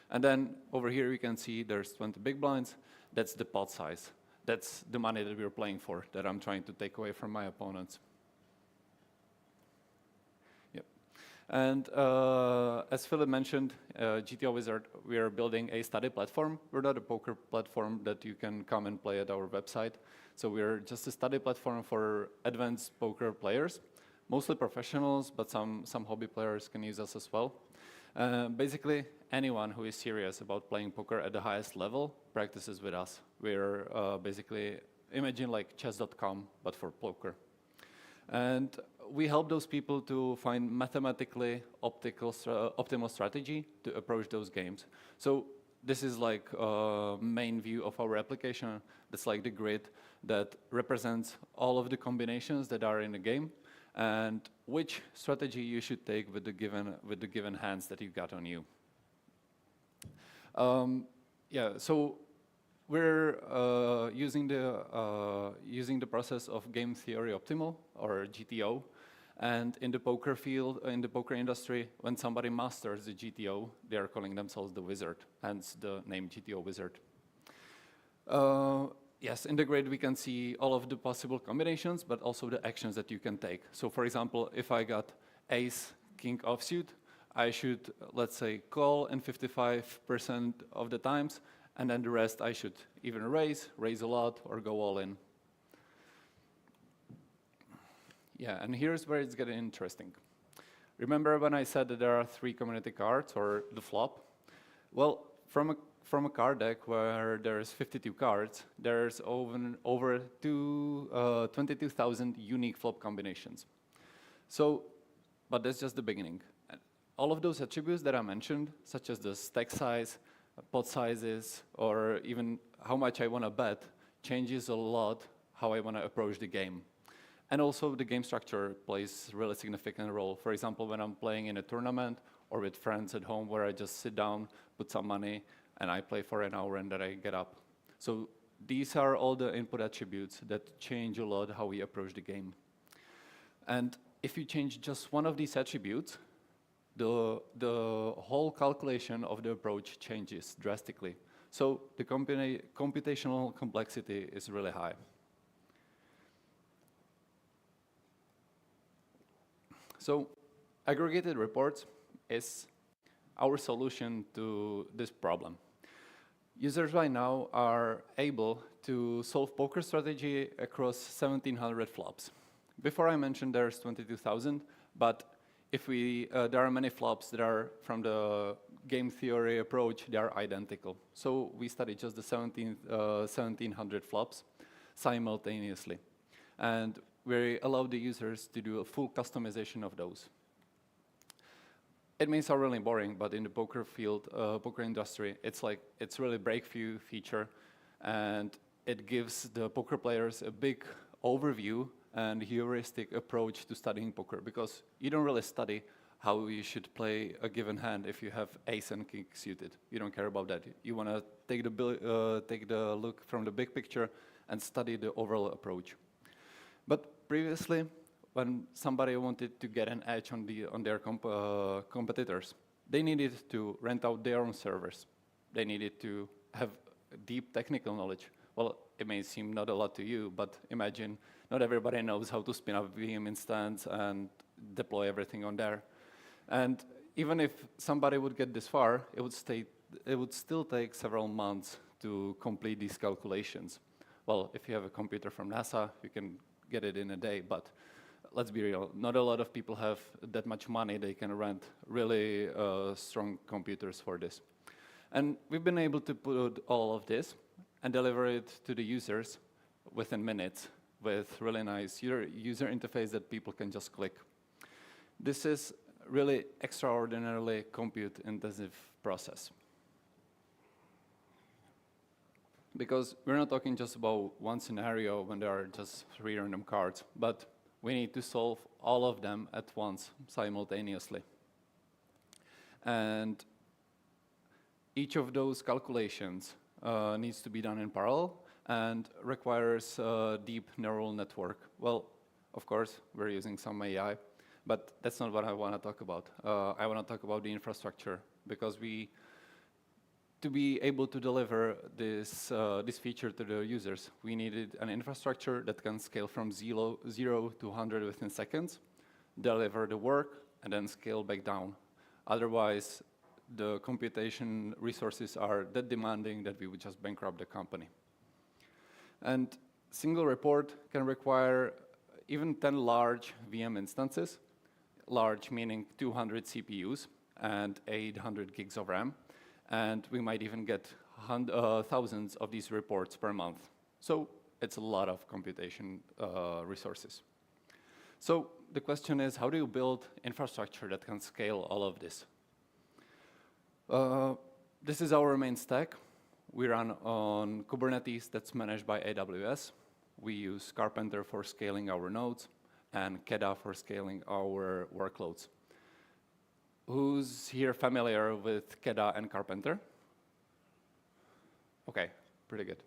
And then over here you can see there's 20 big blinds. That's the pot size. That's the money that we're playing for, that I'm trying to take away from my opponents. And as Philip mentioned, GTO Wizard, we are building a study platform. We're not a poker platform that you can come and play at our website. So we're just a study platform for advanced poker players, mostly professionals, but some hobby players can use us as well. Basically, anyone who is serious about playing poker at the highest level practices with us. We're basically, imagine like chess.com, but for poker. And we help those people to find mathematically optimal strategy to approach those games. So this is like a main view of our application. That's like the grid that represents all of the combinations that are in the game and which strategy you should take with the given hands that you've got on you. So we're using the process of game theory optimal, or GTO. And in the poker field, in the poker industry, when somebody masters the GTO, they are calling themselves the wizard, hence the name GTO Wizard. Yes, in the grid we can see all of the possible combinations, but also the actions that you can take. So for example, if I got ace, king offsuit, I should, let's say, call in 55% of the times, and then the rest I should even raise a lot, or go all in. Yeah, and here's where it's getting interesting. Remember when I said that there are 3 community cards, or the flop? Well, from a card deck where there's 52 cards, there's over 22,000 unique flop combinations. So, but that's just the beginning. All of those attributes that I mentioned, such as the stack size, pot sizes, or even how much I want to bet, changes a lot how I want to approach the game. And also the game structure plays a really significant role. For example, when I'm playing in a tournament or with friends at home where I just sit down, put some money, and I play for an hour and then I get up. So these are all the input attributes that change a lot how we approach the game. And if you change just one of these attributes, the whole calculation of the approach changes drastically. So the computational complexity is really high. So aggregated reports is our solution to this problem. Users right now are able to solve poker strategy across 1,700 flops. Before I mentioned there's 22,000, but if there are many flops that are from the game theory approach, they are identical. So we studied just the 1,700 flops simultaneously. And we allow the users to do a full customization of those. It may sound really boring, but in the poker field, poker industry, it's really a breakthrough feature, and it gives the poker players a big overview and heuristic approach to studying poker, because you don't really study how you should play a given hand if you have ace and king suited. You don't care about that. You want to take the look from the big picture and study the overall approach. But previously, when somebody wanted to get an edge on their competitors, they needed to rent out their own servers. They needed to have deep technical knowledge. Well, it may seem not a lot to you, but imagine not everybody knows how to spin up a VM instance and deploy everything on there. And even if somebody would get this far, it would still take several months to complete these calculations. Well, if you have a computer from NASA, you can get it in a day, but let's be real, not a lot of people have that much money they can rent really strong computers for this. And we've been able to put all of this and deliver it to the users within minutes with really nice user interface that people can just click. This is really extraordinarily compute-intensive process. Because we're not talking just about one scenario when there are just 3 random cards, but we need to solve all of them at once, simultaneously. And each of those calculations needs to be done in parallel and requires a deep neural network. Well, of course, we're using some AI, but that's not what I want to talk about. I want to talk about the infrastructure, because to be able to deliver this feature to the users, we needed an infrastructure that can scale from 0 to 100 within seconds, deliver the work, and then scale back down. Otherwise, the computation resources are that demanding that we would just bankrupt the company. And single report can require even 10 large VM instances, large meaning 200 CPUs and 800 gigs of RAM. And we might even get thousands of these reports per month. So it's a lot of computation resources. So the question is, how do you build infrastructure that can scale all of this? This is our main stack. We run on Kubernetes that's managed by AWS. We use Carpenter for scaling our nodes and Keda for scaling our workloads. Who's here familiar with Keda and Carpenter? Okay, pretty good.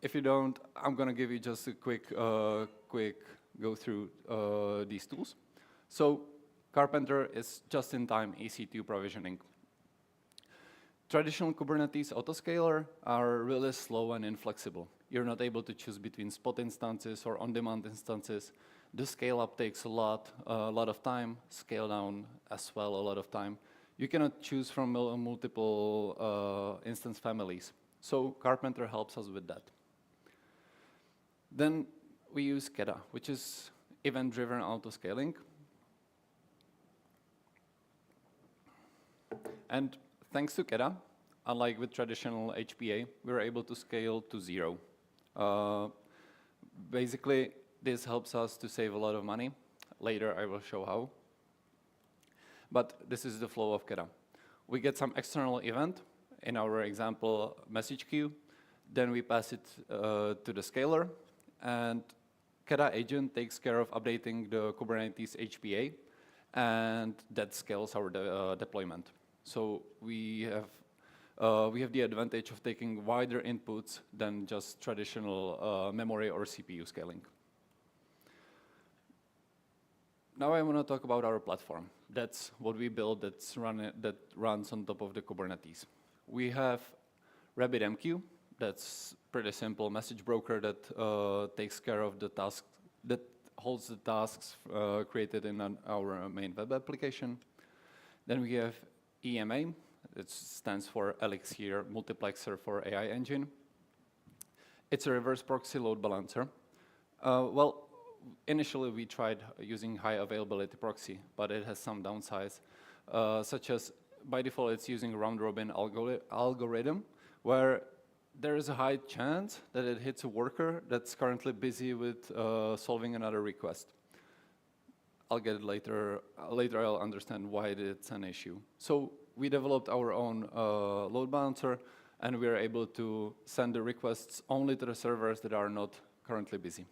If you don't, I'm going to give you just a quick go through these tools. So Carpenter is just-in-time EC2 provisioning. Traditional Kubernetes autoscaler are really slow and inflexible. You're not able to choose between spot instances or on-demand instances. The scale-up takes a lot of time, scale down as well a lot of time. You cannot choose from multiple instance families. So Carpenter helps us with that. Then we use Keda, which is event-driven autoscaling. And thanks to Keda, unlike with traditional HPA, we were able to scale to 0. Basically, this helps us to save a lot of money. Later, I will show how. But this is the flow of Keda. We get some external event, in our example, message queue. Then we pass it to the scaler. And Keda agent takes care of updating the Kubernetes HPA. And that scales our deployment. So we have the advantage of taking wider inputs than just traditional memory or CPU scaling. Now I want to talk about our platform. That's what we build that runs on top of the Kubernetes. We have RabbitMQ. That's pretty simple message broker that takes care of the tasks, that holds the tasks created in our main web application. Then we have EMA. It stands for Elixir Multiplexer for AI Engine. It's a reverse proxy load balancer. Well, initially we tried using high availability proxy, but it has some downsides, such as by default it's using round robin algorithm, where there is a high chance that it hits a worker that's currently busy with solving another request. I'll get it later. Later I'll understand why it's an issue. So we developed our own load balancer, and we are able to send the requests only to the servers that are not currently busy.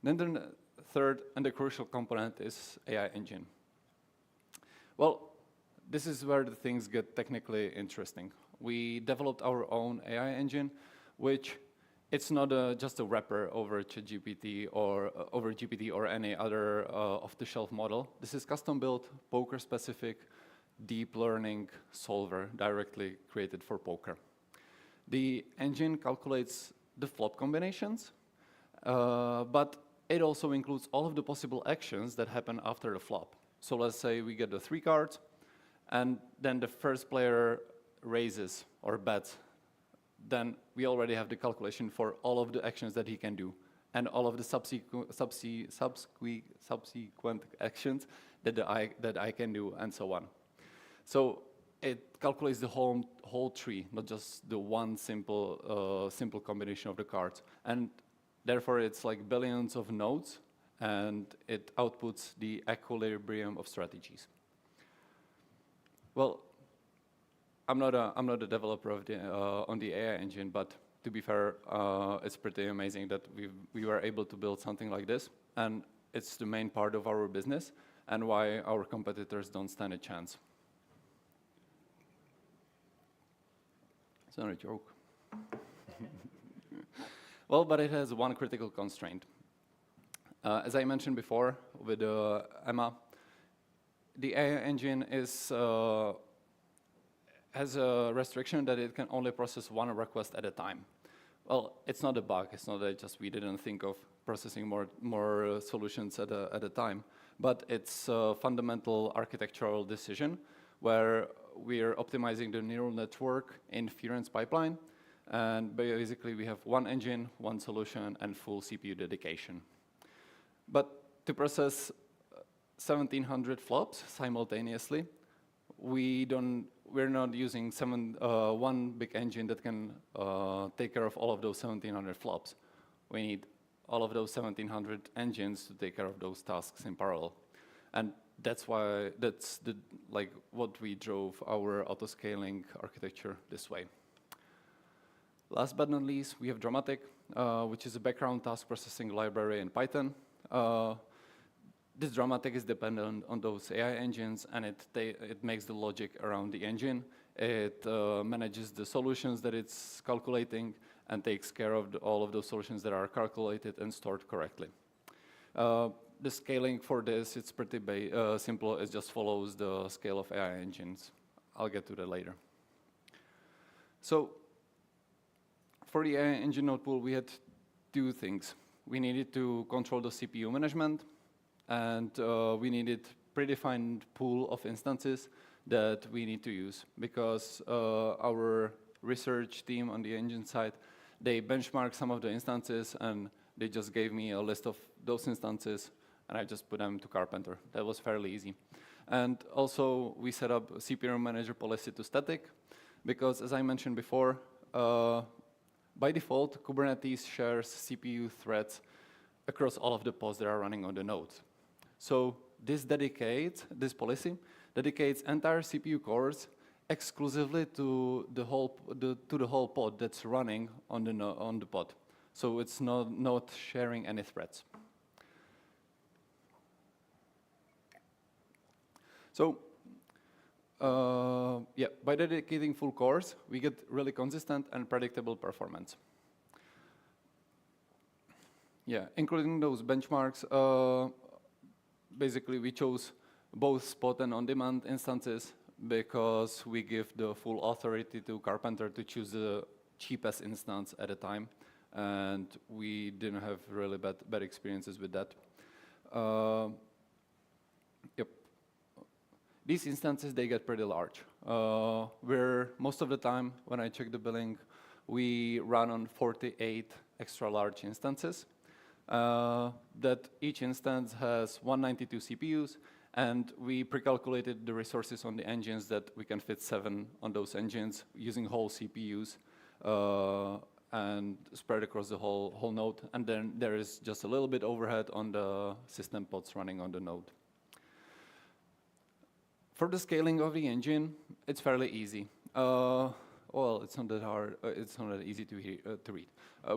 Then the third and the crucial component is AI Engine. Well, this is where the things get technically interesting. We developed our own AI engine, which it's not just a wrapper over ChatGPT or over GPT or any other off-the-shelf model. This is custom-built, poker-specific, deep learning solver directly created for poker. The engine calculates the flop combinations, but it also includes all of the possible actions that happen after the flop. So let's say we get the 3 cards, and then the first player raises or bets. Then we already have the calculation for all of the actions that he can do, and all of the subsequent actions that I can do, and so on. So it calculates the whole tree, not just the one simple combination of the cards. And therefore, it's like billions of nodes, and it outputs the equilibrium of strategies. Well, I'm not a developer of on the AI engine, but to be fair, it's pretty amazing that we were able to build something like this, and it's the main part of our business, and why our competitors don't stand a chance. It's not a joke. Well, but it has one critical constraint. As I mentioned before with Emma, the AI engine has a restriction that it can only process one request at a time. Well, it's not a bug. It's not that just we didn't think of processing more solutions at a time, but it's a fundamental architectural decision where we're optimizing the neural network inference pipeline. And basically, we have one engine, one solution, and full CPU dedication. But to process 1,700 flops simultaneously, we're not using one big engine that can take care of all of those 1,700 flops. We need all of those 1,700 engines to take care of those tasks in parallel. And that's why that's what we drove our auto-scaling architecture this way. Last but not least, we have Dramatic, which is a background task processing library in Python. This Dramatic is dependent on those AI engines, and it makes the logic around the engine. It manages the solutions that it's calculating and takes care of all of those solutions that are calculated and stored correctly. The scaling for this, it's pretty simple. It just follows the scale of AI engines. I'll get to that later. So for the AI engine node pool, we had 2 things. We needed to control the CPU management, and we needed predefined pool of instances that we need to use, because our research team on the engine side, they benchmarked some of the instances, and they just gave me a list of those instances, and I just put them to Carpenter. That was fairly easy. And also, we set up a CPU manager policy to static, because as I mentioned before, by default, Kubernetes shares CPU threads across all of the pods that are running on the node. So this policy dedicates entire CPU cores exclusively to the whole pod that's running on the pod. So it's not sharing any threads. So yeah, by dedicating full cores, we get really consistent and predictable performance. Yeah, including those benchmarks, basically we chose both spot and on-demand instances because we give the full authority to Carpenter to choose the cheapest instance at a time, and we didn't have really bad experiences with that. Yep. These instances, they get pretty large. Where most of the time, when I check the billing, we run on 48 extra large instances. That each instance has 192 CPUs, and we pre-calculated the resources on the engines that we can fit 7 on those engines using whole CPUs and spread across the whole node. And then there is just a little bit overhead on the system pods running on the node. For the scaling of the engine, it's fairly easy. Well, it's not that hard. It's not that easy to read.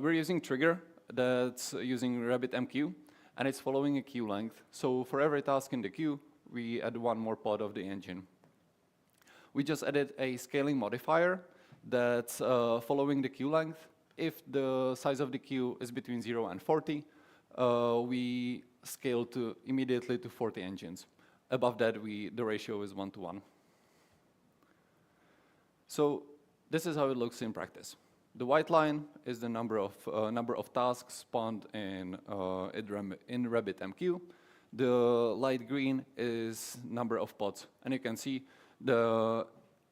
We're using Trigger that's using RabbitMQ, and it's following a queue length. So for every task in the queue, we add one more pod of the engine. We just added a scaling modifier that's following the queue length. If the size of the queue is between 0 and 40, we scale immediately to 40 engines. Above that, the ratio is 1:1. So this is how it looks in practice. The white line is the number of tasks spawned in RabbitMQ. The light green is number of pods, and you can see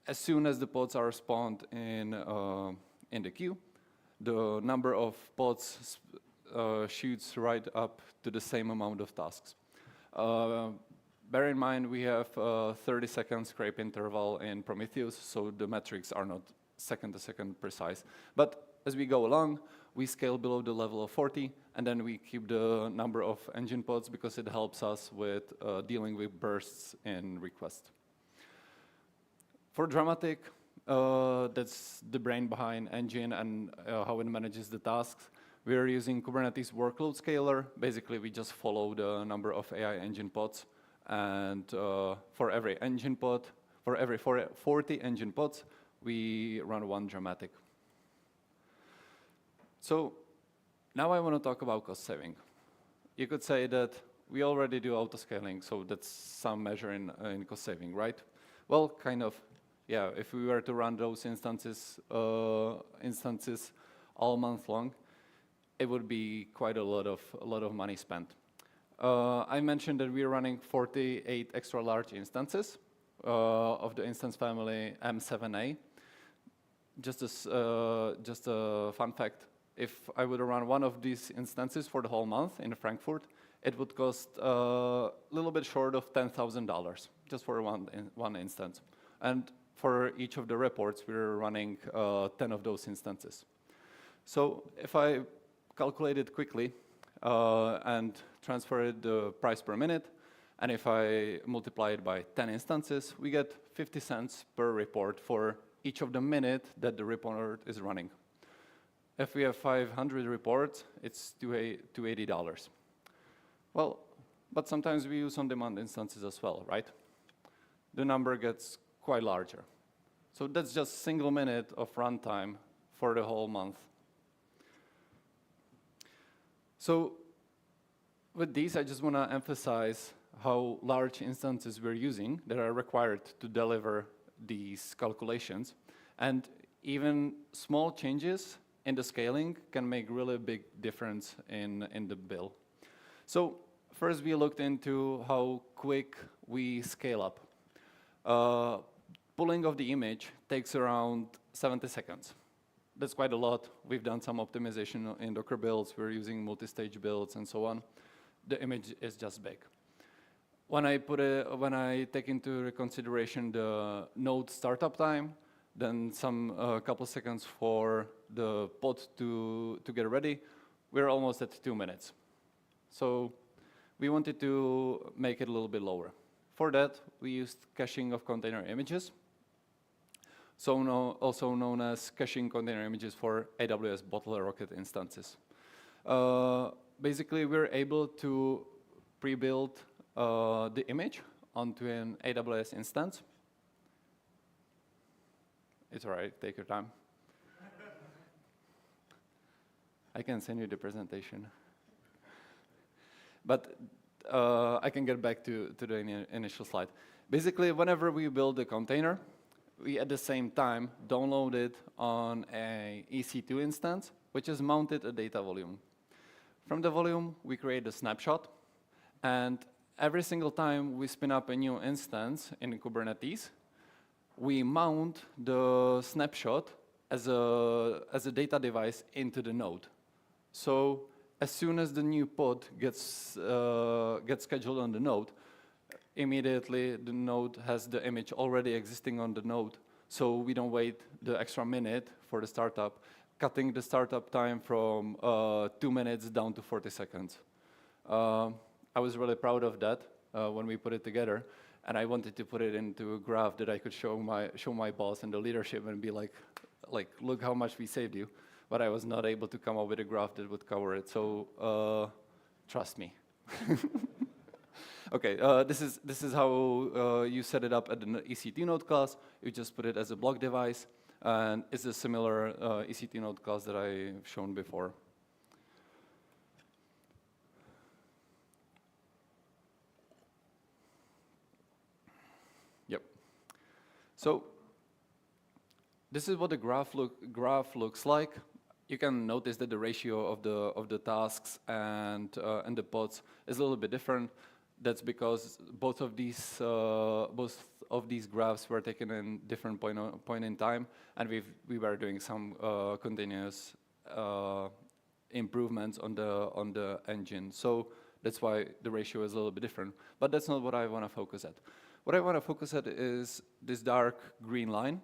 as soon as the pods are spawned in the queue, the number of pods shoots right up to the same amount of tasks. Bear in mind, we have a 30-second scrape interval in Prometheus, so the metrics are not second-to-second precise. But as we go along, we scale below the level of 40, and then we keep the number of engine pods because it helps us with dealing with bursts in request. For Dramatic, that's the brain behind engine and how it manages the tasks. We're using Kubernetes workload scaler. Basically, we just follow the number of AI engine pods. And for every engine pod, for every 40 engine pods, we run one Dramatic. So now I want to talk about cost saving. You could say that we already do auto-scaling, so that's some measure in cost saving, right? Well, kind of, yeah. If we were to run those instances all month long, it would be quite a lot of money spent. I mentioned that we're running 48 extra large instances of the instance family M7A. Just a fun fact, if I would run one of these instances for the whole month in Frankfurt, it would cost a little bit short of $10,000 just for one instance. And for each of the reports, we're running 10 of those instances. So if I calculate it quickly, and transfer the price per minute, and if I multiply it by 10 instances, we get 50 cents per report for each of the minute that the report is running. If we have 500 reports, it's $280. Well, but sometimes we use on-demand instances as well, right? The number gets quite larger. So that's just single minute of runtime for the whole month. So with these, I just want to emphasize how large instances we're using that are required to deliver these calculations. And even small changes in the scaling can make really big difference in the bill. So first, we looked into how quick we scale up. Pulling of the image takes around 70 seconds. That's quite a lot. We've done some optimization in Docker builds. We're using multi-stage builds and so on. The image is just big. when I take into consideration the node startup time, then some couple seconds for the pod to get ready, we're almost at 2 minutes. So we wanted to make it a little bit lower. For that, we used caching of container images, also known as caching container images for AWS Bottlerocket instances. Basically, we're able to pre-build the image onto an AWS instance. It's all right, take your time. I can send you the presentation. But I can get back to the initial slide. Basically, whenever we build a container, we at the same time download it on a EC2 instance, which is mounted a data volume. From the volume, we create a snapshot, and every single time we spin up a new instance in Kubernetes, we mount the snapshot as a data device into the node. So as soon as the new pod gets scheduled on the node, immediately the node has the image already existing on the node. So we don't wait the extra minute for the startup, cutting the startup time from 2 minutes down to 40 seconds. I was really proud of that when we put it together, and I wanted to put it into a graph that I could show my boss and the leadership and be like, look how much we saved you. But I was not able to come up with a graph that would cover it. So trust me. Okay, this is how you set it up at the EC2 node class. You just put it as a block device, and it's a similar EC2 node class that I've shown before. Yep. So this is what the graph looks like. You can notice that the ratio of the tasks and the pods is a little bit different. That's because both of these graphs were taken in different point in time, and we were doing some continuous improvements on the engine. So that's why the ratio is a little bit different. But that's not what I want to focus at. What I want to focus at is this dark green line.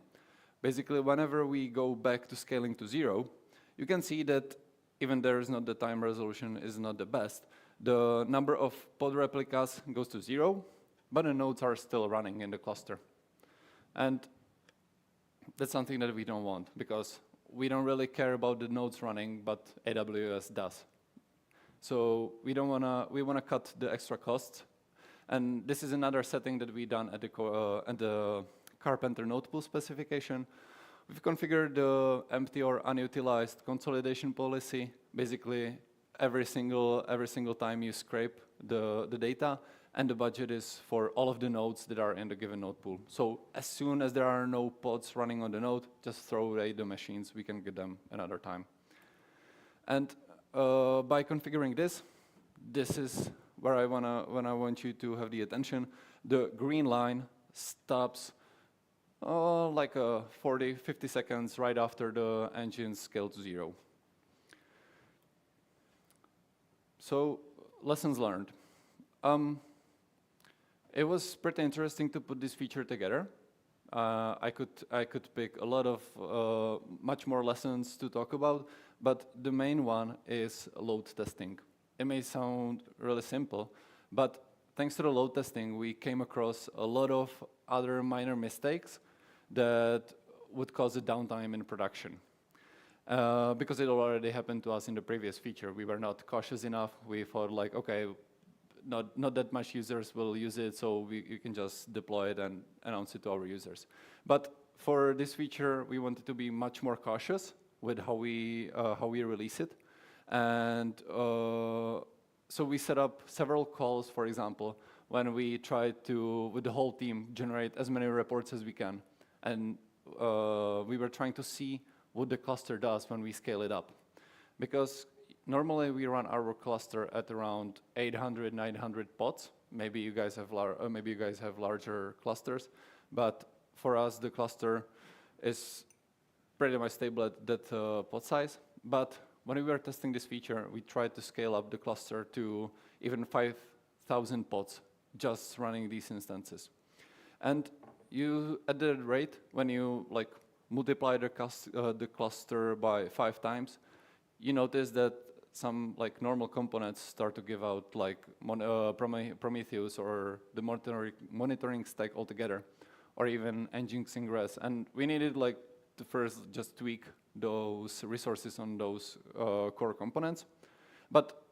Basically, whenever we go back to scaling to 0, you can see that even there is not the time resolution is not the best. The number of pod replicas goes to 0, but the nodes are still running in the cluster. And that's something that we don't want, because we don't really care about the nodes running, but AWS does. So we wanna cut the extra costs. And this is another setting that we done at the Carpenter node pool specification. We've configured the empty or unutilized consolidation policy. Basically, every single time you scrape the data, and the budget is for all of the nodes that are in the given node pool. So as soon as there are no pods running on the node, just throw away the machines. We can get them another time. And by configuring this is where I want you to have the attention. The green line stops like 40, 50 seconds right after the engine scaled to 0. So lessons learned. It was pretty interesting to put this feature together. I could pick a lot of much more lessons to talk about, but the main one is load testing. It may sound really simple, but thanks to the load testing, we came across a lot of other minor mistakes that would cause a downtime in production. Because it already happened to us in the previous feature. We were not cautious enough. We thought like, okay, not that much users will use it, so you can just deploy it and announce it to our users. But for this feature, we wanted to be much more cautious with how we release it. And so we set up several calls, for example, when we tried to, with the whole team, generate as many reports as we can. And we were trying to see what the cluster does when we scale it up. Because normally we run our cluster at around 800, 900 pods. Maybe you guys have larger clusters, but for us the cluster is pretty much stable at that pod size. But when we were testing this feature, we tried to scale up the cluster to even 5,000 pods just running these instances. And you, at the rate, when you like multiply the cluster by 5 times, you notice that some like normal components start to give out like Prometheus or the monitoring stack altogether, or even Nginx ingress. And we needed like to first just tweak those resources on those core components. But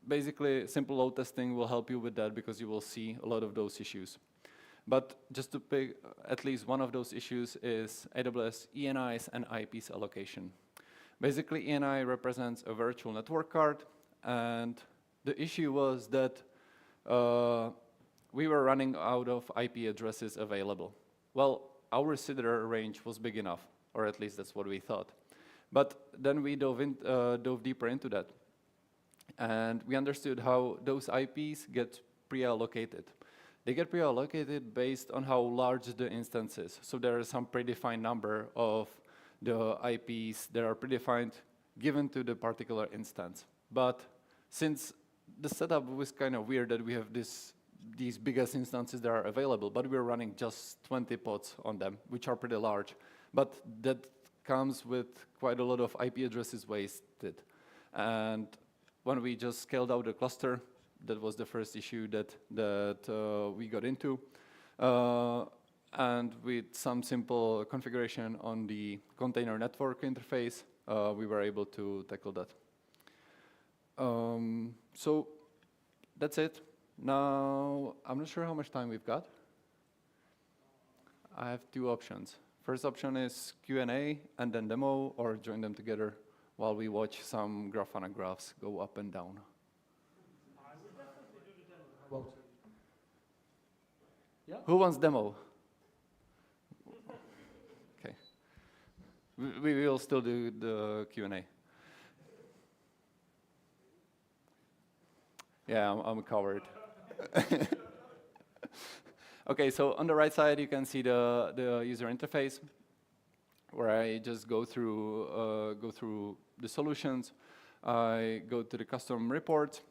basically, simple load testing will help you with that because you will see a lot of those issues. But just to pick at least one of those issues is AWS ENIs and IPs allocation. Basically, ENI represents a virtual network card, and the issue was that we were running out of IP addresses available. Well, our receiver range was big enough, or at least that's what we thought. But then we dove deeper into that, and we understood how those IPs get pre-allocated. They get pre-allocated based on how large the instance is. So there is some predefined number of the IPs that are predefined given to the particular instance. But since the setup was kind of weird that we have these biggest instances that are available, but we're running just 20 pods on them, which are pretty large. But that comes with quite a lot of IP addresses wasted. And when we just scaled out the cluster, that was the first issue that we got into. And with some simple configuration on the container network interface, we were able to tackle that. So that's it. Now, I'm not sure how much time we've got. I have 2 options. First option is Q&A and then demo, or join them together while we watch some Grafana graphs go up and down. Yeah? Who wants demo? Okay. We will still do the Q&A. Yeah, I'm covered. Okay, so on the right side, you can see the user interface, where I just go through the solutions. I go to the custom report,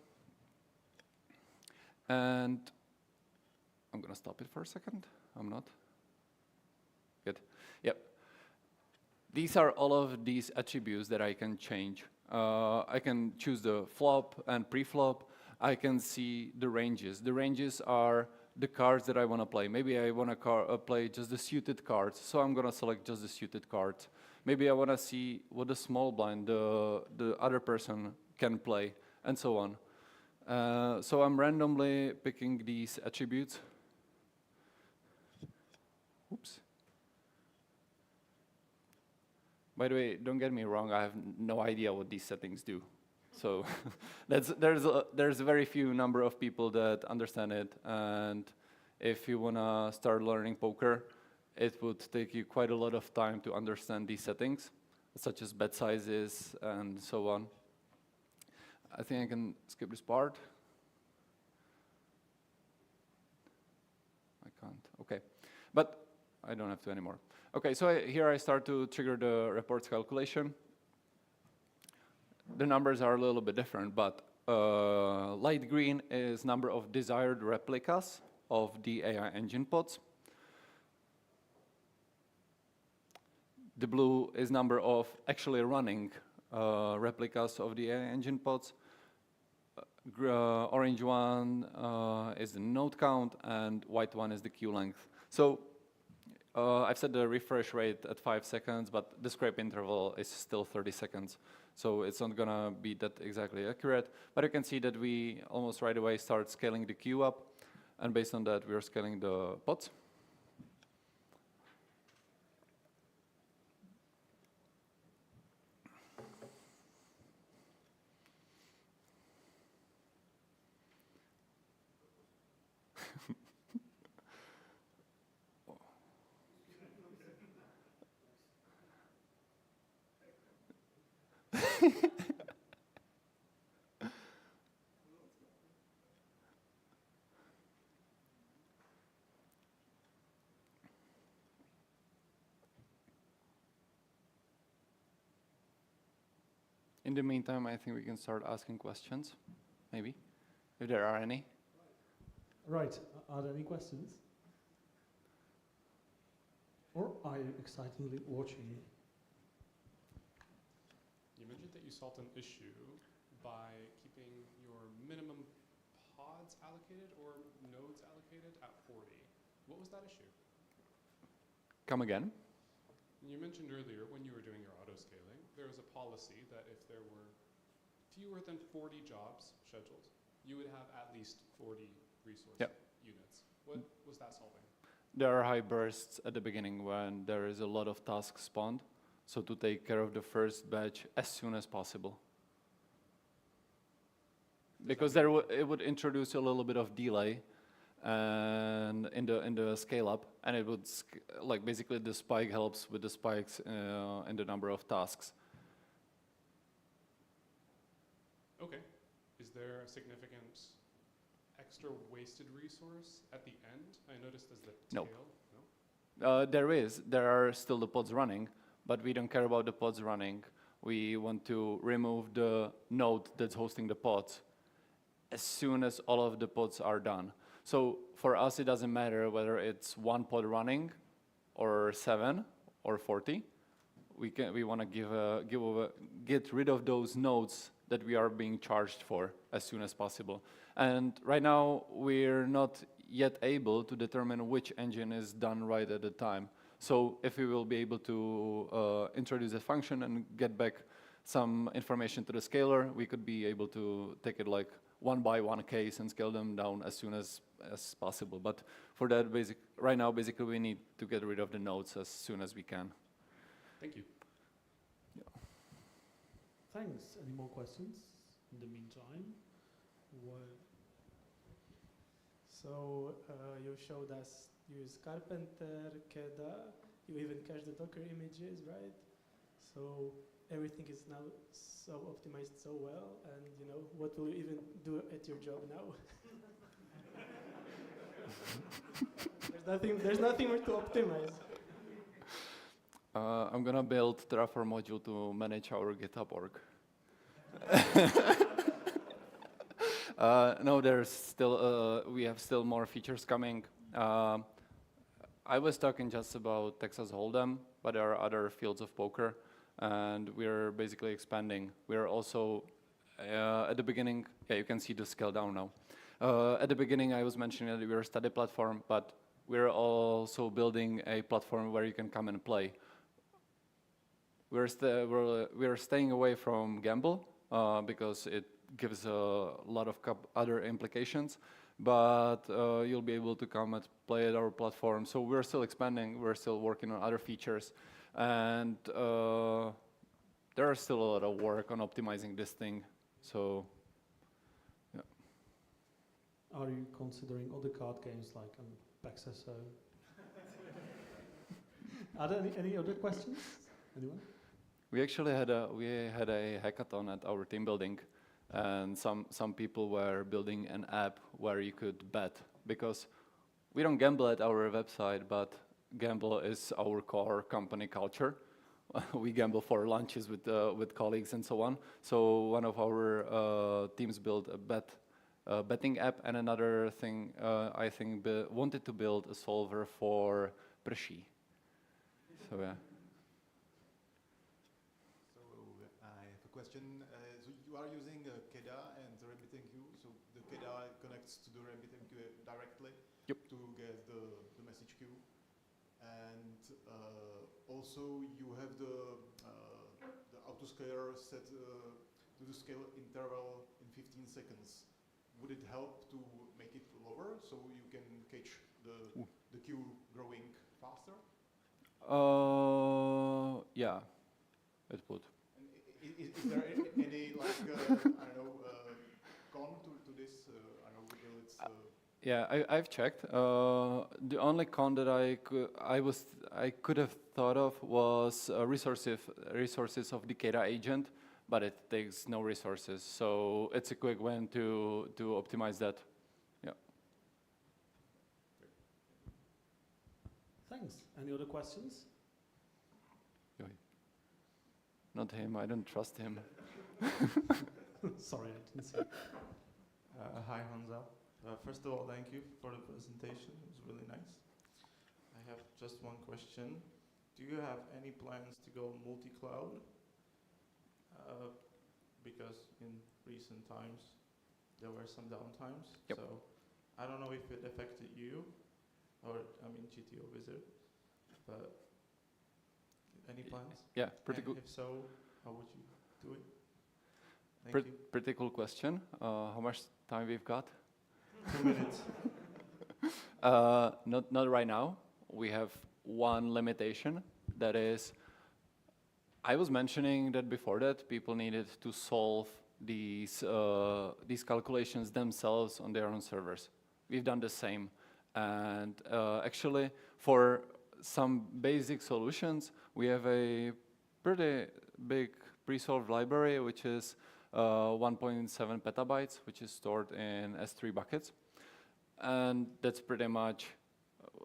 and I'm going to stop it for a second. I'm not. Good. Yep. These are all of these attributes that I can change. I can choose the flop and pre-flop. I can see the ranges. The ranges are the cards that I want to play. Maybe I want to play just the suited cards, so I'm going to select just the suited cards. Maybe I want to see what the small blind, the other person can play, and so on. So I'm randomly picking these attributes. Oops. By the way, don't get me wrong, I have no idea what these settings do. So there's a very few number of people that understand it, and if you want to start learning poker, it would take you quite a lot of time to understand these settings, such as bet sizes and so on. I think I can skip this part. I can't, okay. But I don't have to anymore. Okay, so here I start to trigger the reports calculation. The numbers are a little bit different, but light green is number of desired replicas of the AI engine pods. The blue is number of actually running replicas of the AI engine pods. Orange one is the node count, and white one is the queue length. So I've set the refresh rate at 5 seconds, but the scrape interval is still 30 seconds. So it's not gonna be that exactly accurate. But you can see that we almost right away start scaling the queue up, and based on that, we're scaling the pods. In the meantime, I think we can start asking questions, maybe, if there are any. Right. Are there any questions? Or are you excitedly watching? You mentioned that you solved an issue by keeping your minimum pods allocated or nodes allocated at 40. What was that issue? Come again? You mentioned earlier when you were doing your auto-scaling, there was a policy that if there were fewer than 40 jobs scheduled, you would have at least 40 resource units. What was that solving? There are high bursts at the beginning when there is a lot of tasks spawned, so to take care of the first batch as soon as possible. Because it would introduce a little bit of delay and in the scale up, and it would like basically the spike helps with the spikes in the number of tasks. Okay. Is there a significant extra wasted resource at the end? I noticed as the No. tail. No? There are still the pods running, but we don't care about the pods running. We want to remove the node that's hosting the pods as soon as all of the pods are done. So for us, it doesn't matter whether it's one pod running or 7 or 40. We want to get rid of those nodes that we are being charged for as soon as possible. And right now, we're not yet able to determine which engine is done right at the time. So if we will be able to introduce a function and get back some information to the scaler, we could be able to take it like one by one case and scale them down as soon as possible. But for that, right now, basically, we need to get rid of the nodes as soon as we can. Thank you. Thanks. Any more questions in the meantime? So you showed us use Carpenter, Keda, you even cache the Docker images, right? So everything is now so optimized so well, and you know, what will you even do at your job now? There's nothing more to optimize. I'm gonna build Terraform module to manage our GitHub org. No, there's still we have still more features coming. I was talking just about Texas Hold'em, but there are other fields of poker, and we're basically expanding. We're also at the beginning. Yeah, you can see the scale down now. At the beginning, I was mentioning that we're a study platform, but we're also building a platform where you can come and play. We're staying away from gamble because it gives a lot of other implications, but you'll be able to come and play at our platform. So we're still expanding, we're still working on other features, and there are still a lot of work on optimizing this thing. So, yeah. Are you considering other card games like Paxesso? Are there any other questions? Anyone? We actually had a hackathon at our team building, and some people were building an app where you could bet, because we don't gamble at our website, but gamble is our core company culture. We gamble for lunches with colleagues and so on. So one of our teams built a betting app, and another thing I think wanted to build a solver for prší. So yeah. Question. So you are using Keda and the RabbitMQ. So the Keda connects to the RabbitMQ directly to get the message queue. And also you have the autoscaler set to the scale interval in 15 seconds. Would it help to make it lower so you can catch the queue growing faster? Yeah, it would. Is there any like I don't know con to this? I don't know whether it's. Yeah, I've checked. The only con that I could have thought of was resources of the Keda agent, but it takes no resources, so it's a quick win to optimize that. Yeah. Thanks. Any other questions? Not him. I don't trust him. Sorry, I didn't see. Hi, Hansa. First of all, thank you for the presentation. It was really nice. I have just one question. Do you have any plans to go multi-cloud? Because in recent times, there were some downtimes. Yep. So I don't know if it affected you, or I mean GTO Wizard, but any plans? Yeah, pretty And good. if so, how would you do it? Thank you. Pretty cool question. How much time we've got? 2 minutes. Not right now. We have one limitation. That is, I was mentioning that before that people needed to solve these calculations themselves on their own servers. We've done the same, and actually for some basic solutions we have a pretty big pre-solved library which is 1.7 petabytes, which is stored in S3 buckets, and that's pretty much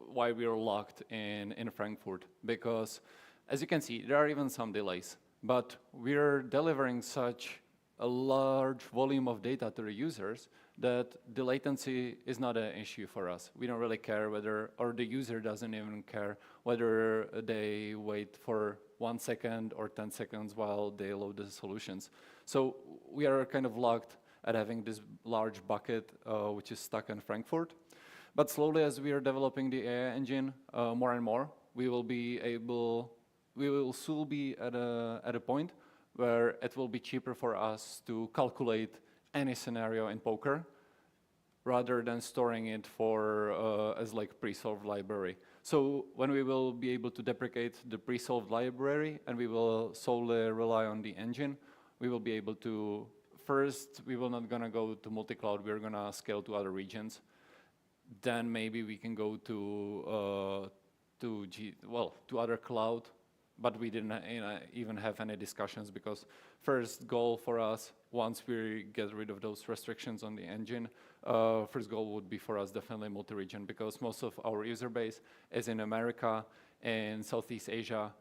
why we are locked in Frankfurt, because as you can see, there are even some delays, but we're delivering such a large volume of data to the users that the latency is not an issue for us. We don't really care whether, or the user doesn't even care whether they wait for 1 second or 10 seconds while they load the solutions. So we are kind of locked at having this large bucket which is stuck in Frankfurt. But slowly, as we are developing the AI engine more and more, we will soon be at a point where it will be cheaper for us to calculate any scenario in poker rather than storing it as like pre-solved library. So when we will be able to deprecate the pre-solved library and we will solely rely on the engine, we will be able to, first, we will not gonna go to multi-cloud, we're gonna scale to other regions. Then maybe we can go to other cloud, but we didn't even have any discussions, because first goal for us, once we get rid of those restrictions on the engine, first goal would be for us definitely multi-region, because most of our user base is in America and Southeast Asia.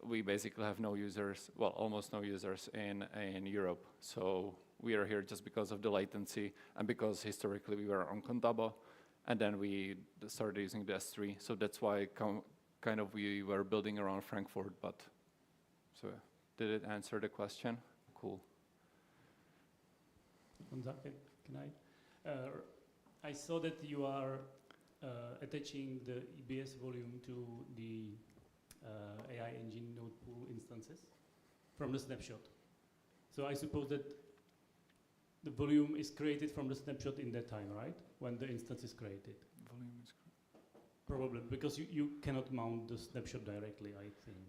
We basically have no users, well, almost no users in Europe. So we are here just because of the latency and because historically we were on Contabo. And then we started using the S3, so that's why kind of we were building around Frankfurt. But so did it answer the question? Cool. Can I? I saw that you are attaching the EBS volume to the AI engine node pool instances from the snapshot. So I suppose that the volume is created from the snapshot in that time, right? When the instance is created. Volume is Probably, because you cannot mount the snapshot directly, I think.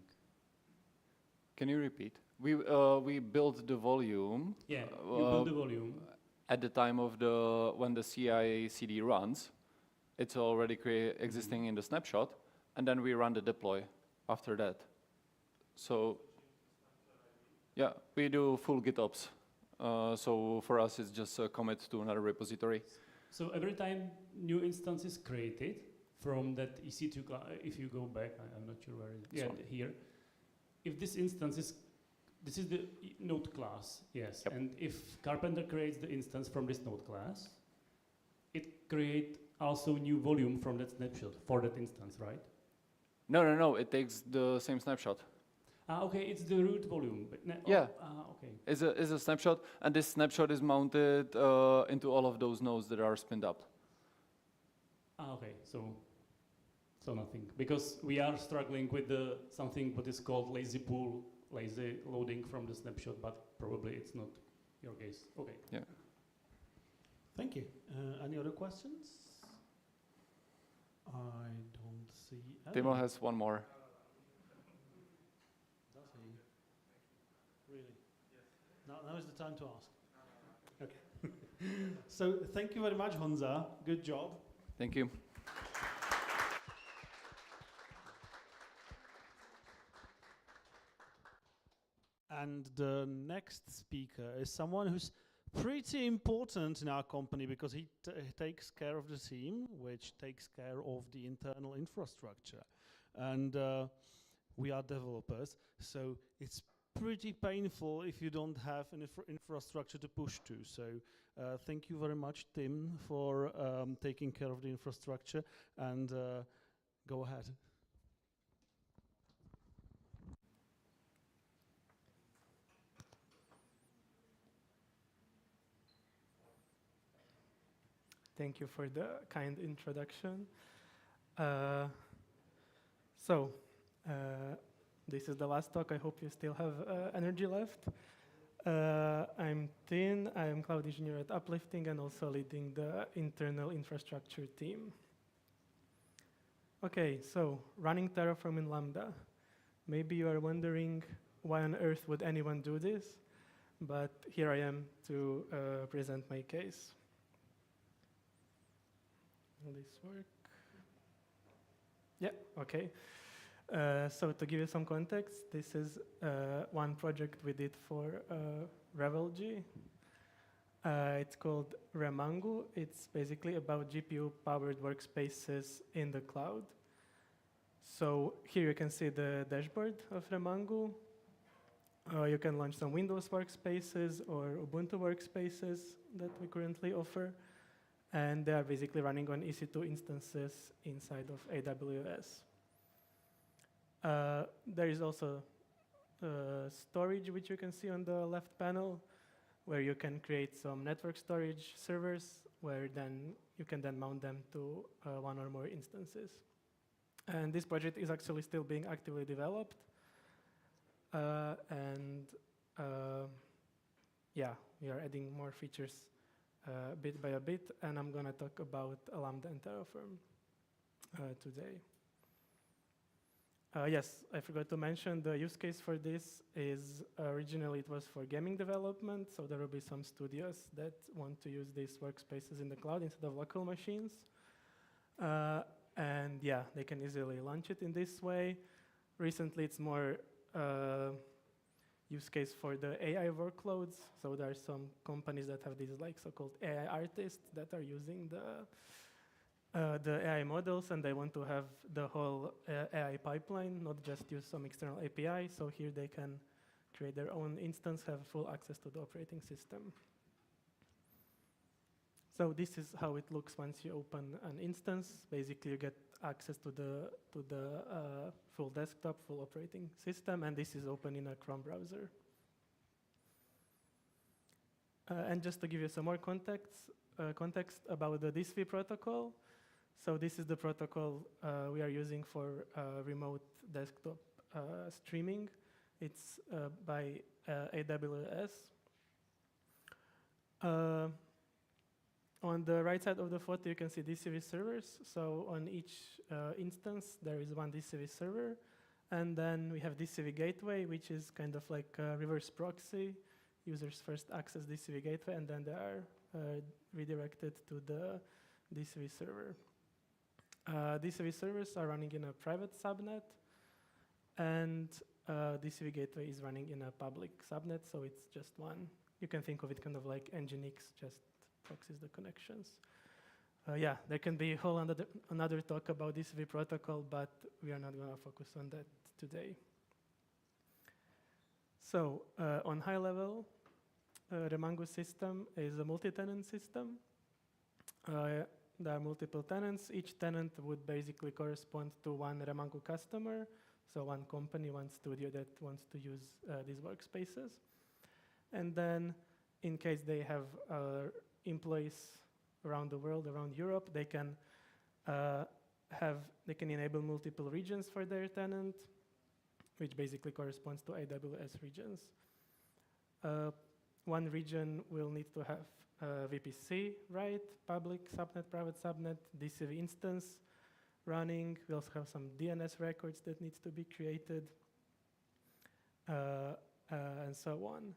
Can you repeat? We built the volume. Yeah, you build the volume. At the time of when the CI/CD runs, it's already existing in the snapshot, and then we run the deploy after that. So yeah, we do full GitOps. So for us, it's just a commit to another repository. So every time new instance is created from that EC2 class, if you go back, I'm not sure where it is. Yeah, here. If this instance is, this is the node class, yes. Yep. And if Carpenter creates the instance from this node class, it creates also new volume from that snapshot for that instance, right? No. It takes the same snapshot. Okay, it's the root volume. But yeah. Okay. It's a snapshot, and this snapshot is mounted into all of those nodes that are spinned up. Okay, so nothing, because we are struggling with something what is called lazy pool, lazy loading from the snapshot, but probably it's not your case. Okay. Yeah. Thank you. Any other questions? I don't see any. Timo has one more. Does he? Really? Yes. Now is the time to ask. Okay. So thank you very much, Honza. Good job. Thank you. And the next speaker is someone who's pretty important in our company, because he takes care of the team, which takes care of the internal infrastructure. And we are developers, so it's pretty painful if you don't have an infrastructure to push to. So thank you very much, Tim, for taking care of the infrastructure, and go ahead. Thank you for the kind introduction. So, this is the last talk. I hope you still have energy left. I'm Tin. I am cloud engineer at Uplifting and also leading the internal infrastructure team. Okay, so running Terraform in Lambda. Maybe you are wondering why on earth would anyone do this? But here I am to present my case. Will this work? Yeah, okay. So to give you some context, this is one project we did for Revelg. It's called Remangu. It's basically about GPU-powered workspaces in the cloud. So here you can see the dashboard of Remangu. You can launch some Windows workspaces or Ubuntu workspaces that we currently offer. And they are basically running on EC2 instances inside of AWS. There is also storage, which you can see on the left panel, where you can create some network storage servers, where then you can then mount them to one or more instances. And this project is actually still being actively developed. Yeah, we are adding more features bit by a bit, and I'm going to talk about Lambda and Terraform today. Yes, I forgot to mention the use case for this is originally it was for gaming development, so there will be some studios that want to use these workspaces in the cloud instead of local machines. And yeah, they can easily launch it in this way. Recently, it's more use case for the AI workloads. So there are some companies that have these like so-called AI artists that are using the AI models, and they want to have the whole AI pipeline, not just use some external API. So here they can create their own instance, have full access to the operating system. So this is how it looks once you open an instance. Basically, you get access to the full desktop, full operating system, and this is open in a Chrome browser. And just to give you some more context about the DSV protocol. So this is the protocol we are using for remote desktop streaming. It's by AWS. On the right side of the photo, you can see DCV servers. So on each instance, there is one DCV server. And then we have DCV gateway, which is kind of like a reverse proxy. Users first access DCV gateway, and then they are redirected to the DCV server. DCV servers are running in a private subnet, and DCV gateway is running in a public subnet, so it's just one. You can think of it kind of like Nginx, just proxies the connections. Yeah, there can be a whole another talk about DCV protocol, but we are not going to focus on that today. So on high level, Remangu system is a multi-tenant system. There are multiple tenants. Each tenant would basically correspond to one Remangu customer, so one company, one studio that wants to use these workspaces. And then in case they have employees around the world, around Europe, they can enable multiple regions for their tenant, which basically corresponds to AWS regions. One region will need to have VPC, right? Public subnet, private subnet, DCV instance running. We also have some DNS records that needs to be created, and so on.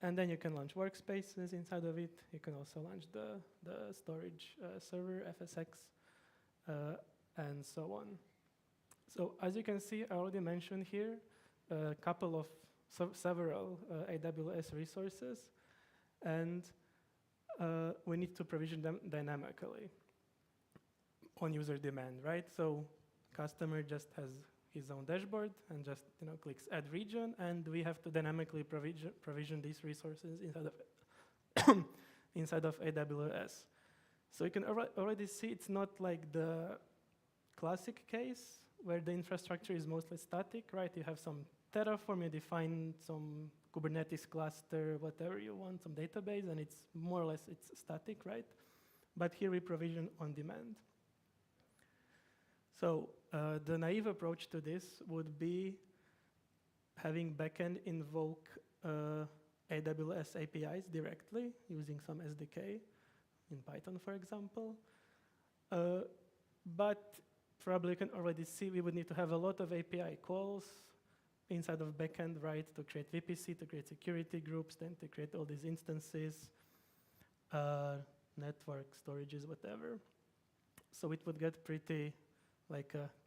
And then you can launch workspaces inside of it. You can also launch the storage server, FSX, and so on. So as you can see, I already mentioned here a couple of several AWS resources, and we need to provision them dynamically on user demand, right? So customer just has his own dashboard and just clicks add region, and we have to dynamically provision these resources inside of AWS. So you can already see it's not like the classic case where the infrastructure is mostly static, right? You have some Terraform, you define some Kubernetes cluster, whatever you want, some database, and it's more or less it's static, right? But here we provision on demand. So the naive approach to this would be having backend invoke AWS APIs directly using some SDK in Python, for example. But probably you can already see we would need to have a lot of API calls inside of backend, right, to create VPC, to create security groups, then to create all these instances, network storages, whatever. So it would get pretty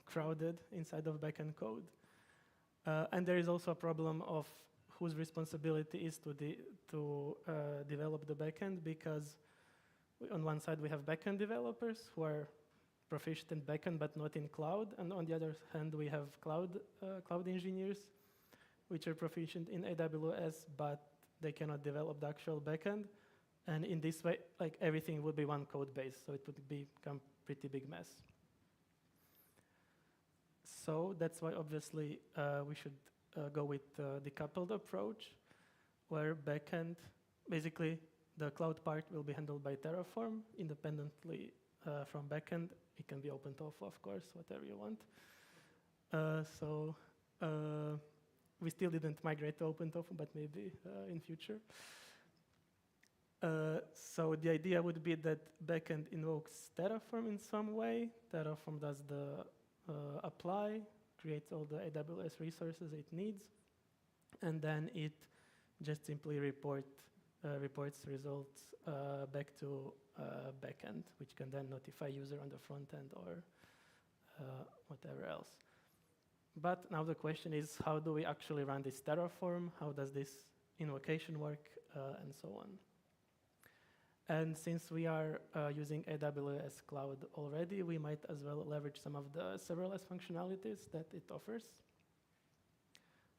crowded inside of backend code. And there is also a problem of whose responsibility is to develop the backend, because on one side we have backend developers who are proficient in backend but not in cloud, and on the other hand we have cloud engineers which are proficient in AWS but they cannot develop the actual backend. And in this way, everything would be one code base, so it would become pretty big mess. So that's why obviously we should go with the decoupled approach, where backend, basically the cloud part will be handled by Terraform independently from backend. It can be OpenTofu, of course, whatever you want. We still didn't migrate to OpenTofu, but maybe in future. So the idea would be that backend invokes Terraform in some way. Terraform does the apply, creates all the AWS resources it needs, and then it just simply reports results back to backend, which can then notify user on the front end or whatever else. But now the question is, how do we actually run this Terraform? How does this invocation work, and so on? And since we are using AWS Cloud already, we might as well leverage some of the serverless functionalities that it offers,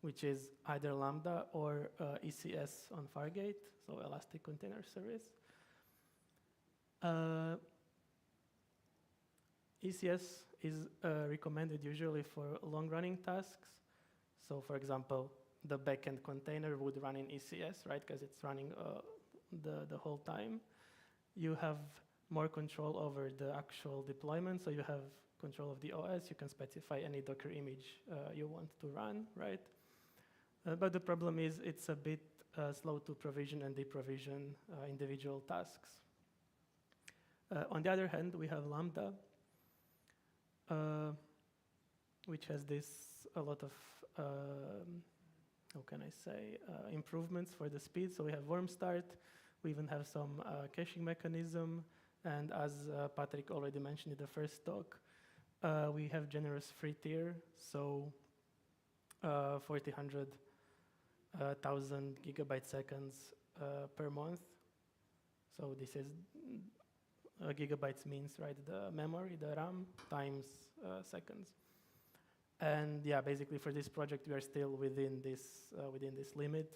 which is either Lambda or ECS on Fargate, so Elastic Container Service. ECS is recommended usually for long-running tasks. So for example, the backend container would run in ECS, right, because it's running the whole time. You have more control over the actual deployment, so you have control of the OS. You can specify any Docker image you want to run, right? But the problem is it's a bit slow to provision and deprovision individual tasks. On the other hand, we have Lambda, which has a lot of, how can I say, improvements for the speed. So we have warm start. We even have some caching mechanism. And as Patrick already mentioned in the first talk, we have generous free tier. So 1,000 gigabyte seconds per month. So this is gigabytes means, right, the memory, the RAM, times seconds. And yeah, basically for this project, we are still within this limit.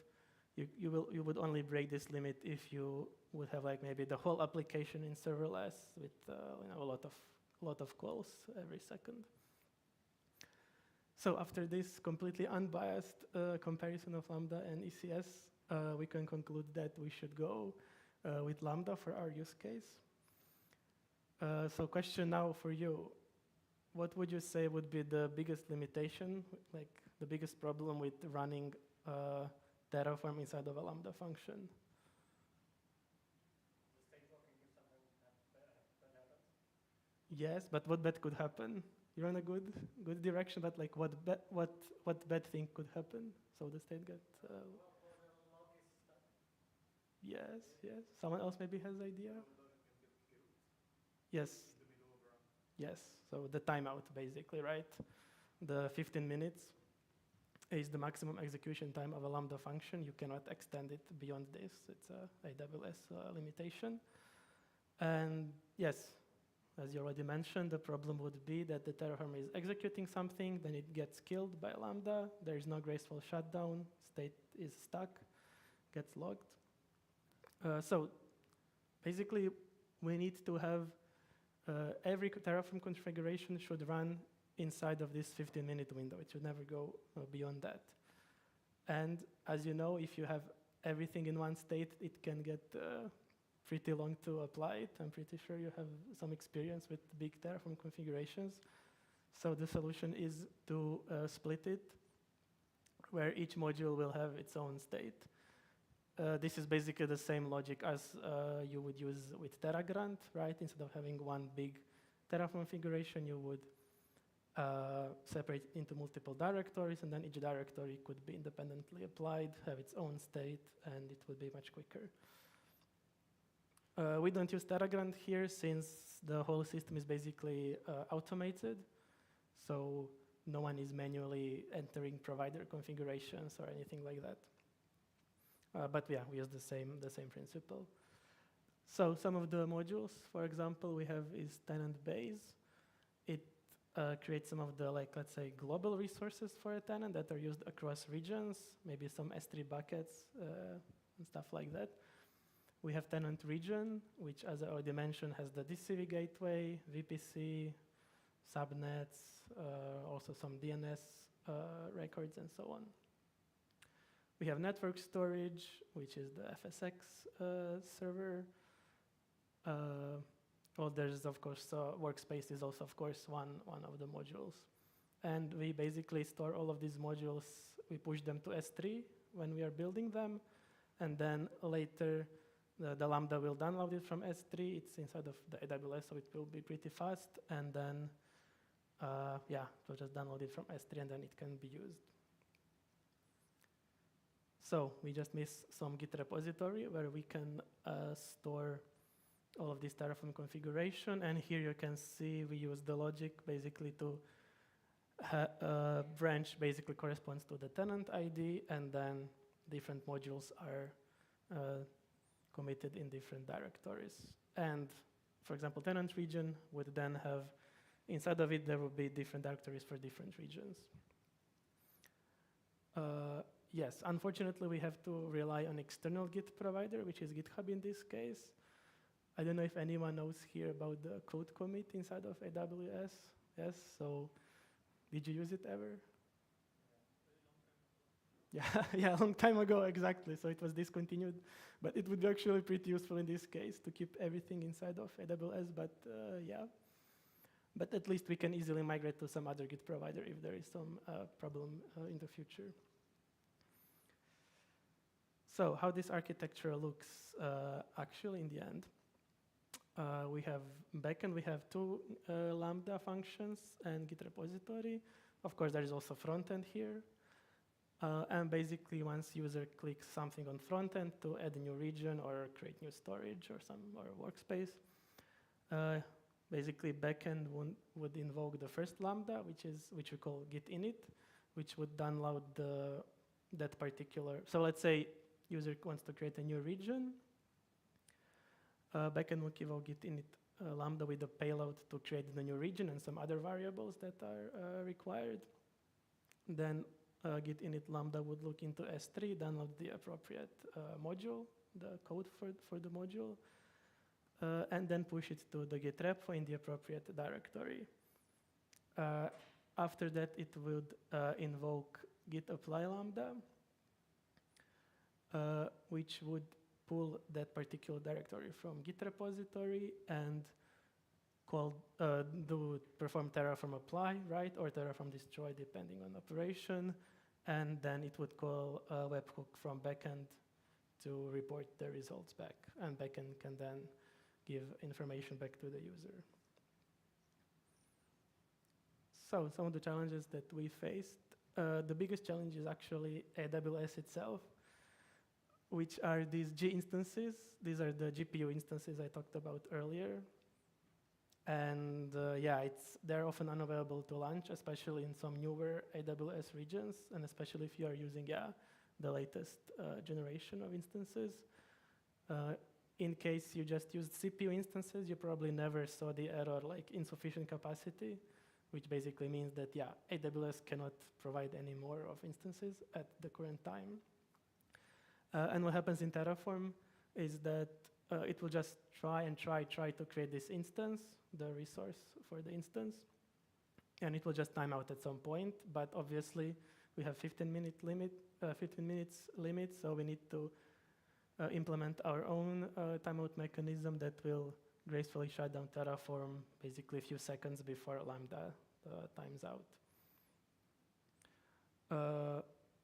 You would only break this limit if you would have maybe the whole application in serverless with a lot of calls every second. So after this completely unbiased comparison of Lambda and ECS, we can conclude that we should go with Lambda for our use case. So question now for you. What would you say would be the biggest limitation, like the biggest problem with running Terraform inside of a Lambda function? Yes, but what bad could happen? You're in a good direction, but what bad thing could happen? So the state got. Yes. Someone else maybe has idea. Yes. Yes. So the timeout, basically, right? The 15 minutes is the maximum execution time of a Lambda function. You cannot extend it beyond this. It's a AWS limitation. And yes, as you already mentioned, the problem would be that the Terraform is executing something, then it gets killed by Lambda, there is no graceful shutdown, state is stuck, gets logged. So basically, we need to have every Terraform configuration should run inside of this 15-minute window. It should never go beyond that. And as you know, if you have everything in one state, it can get pretty long to apply it. I'm pretty sure you have some experience with big Terraform configurations. So the solution is to split it, where each module will have its own state. This is basically the same logic as you would use with TerraGrant, right? Instead of having one big Terraform configuration, you would separate it into multiple directories, and then each directory could be independently applied, have its own state, and it would be much quicker. We don't use TerraGrant here since the whole system is basically automated. So no one is manually entering provider configurations or anything like that. But yeah, we use the same principle. So some of the modules, for example, we have is tenant base. It creates some of the, like, let's say, global resources for a tenant that are used across regions, maybe some S3 buckets and stuff like that. We have tenant region, which, as I already mentioned, has the DCV gateway, VPC, subnets, also some DNS records, and so on. We have network storage, which is the FSX server. Well, there's, of course, workspace is also, of course, one of the modules. And we basically store all of these modules. We push them to S3 when we are building them. And then later, the Lambda will download it from S3. It's inside of the AWS, so it will be pretty fast. And then, yeah, we'll just download it from S3, and then it can be used. So we just miss some Git repository where we can store all of this Terraform configuration. And here you can see we use the logic basically to branch basically corresponds to the tenant ID, and then different modules are committed in different directories. And for example, tenant region would then have, inside of it, there will be different directories for different regions. Yes, unfortunately, we have to rely on external Git provider, which is GitHub in this case. I don't know if anyone knows here about the code commit inside of AWS. Yes, so did you use it ever? Yeah, yeah, a long time ago, exactly. So it was discontinued, but it would be actually pretty useful in this case to keep everything inside of AWS, but yeah. But at least we can easily migrate to some other Git provider if there is some problem in the future. So how this architecture looks actually in the end. We have backend, we have two Lambda functions and Git repository. Of course, there is also frontend here. And basically, once user clicks something on frontend to add a new region or create new storage or workspace, basically backend would invoke the first Lambda, which we call git init, which would download that particular. So let's say user wants to create a new region. Backend will invoke git init Lambda with the payload to create the new region and some other variables that are required. Then git init Lambda would look into S3, download the appropriate module, the code for the module, and then push it to the Git repo in the appropriate directory. After that, it would invoke git apply Lambda, which would pull that particular directory from Git repository and perform Terraform apply, right, or Terraform destroy, depending on operation, and then it would call a webhook from backend to report the results back, and backend can then give information back to the user. So some of the challenges that we faced, the biggest challenge is actually AWS itself, which are these G instances. These are the GPU instances I talked about earlier. And yeah, they're often unavailable to launch, especially in some newer AWS regions, and especially if you are using the latest generation of instances. in case you just used CPU instances, you probably never saw the error like insufficient capacity, which basically means that, yeah, AWS cannot provide any more of instances at the current time. And what happens in Terraform is that it will just try to create this instance, the resource for the instance, and it will just time out at some point. But obviously, we have 15 minutes limit, so we need to implement our own timeout mechanism that will gracefully shut down Terraform basically a few seconds before Lambda times out.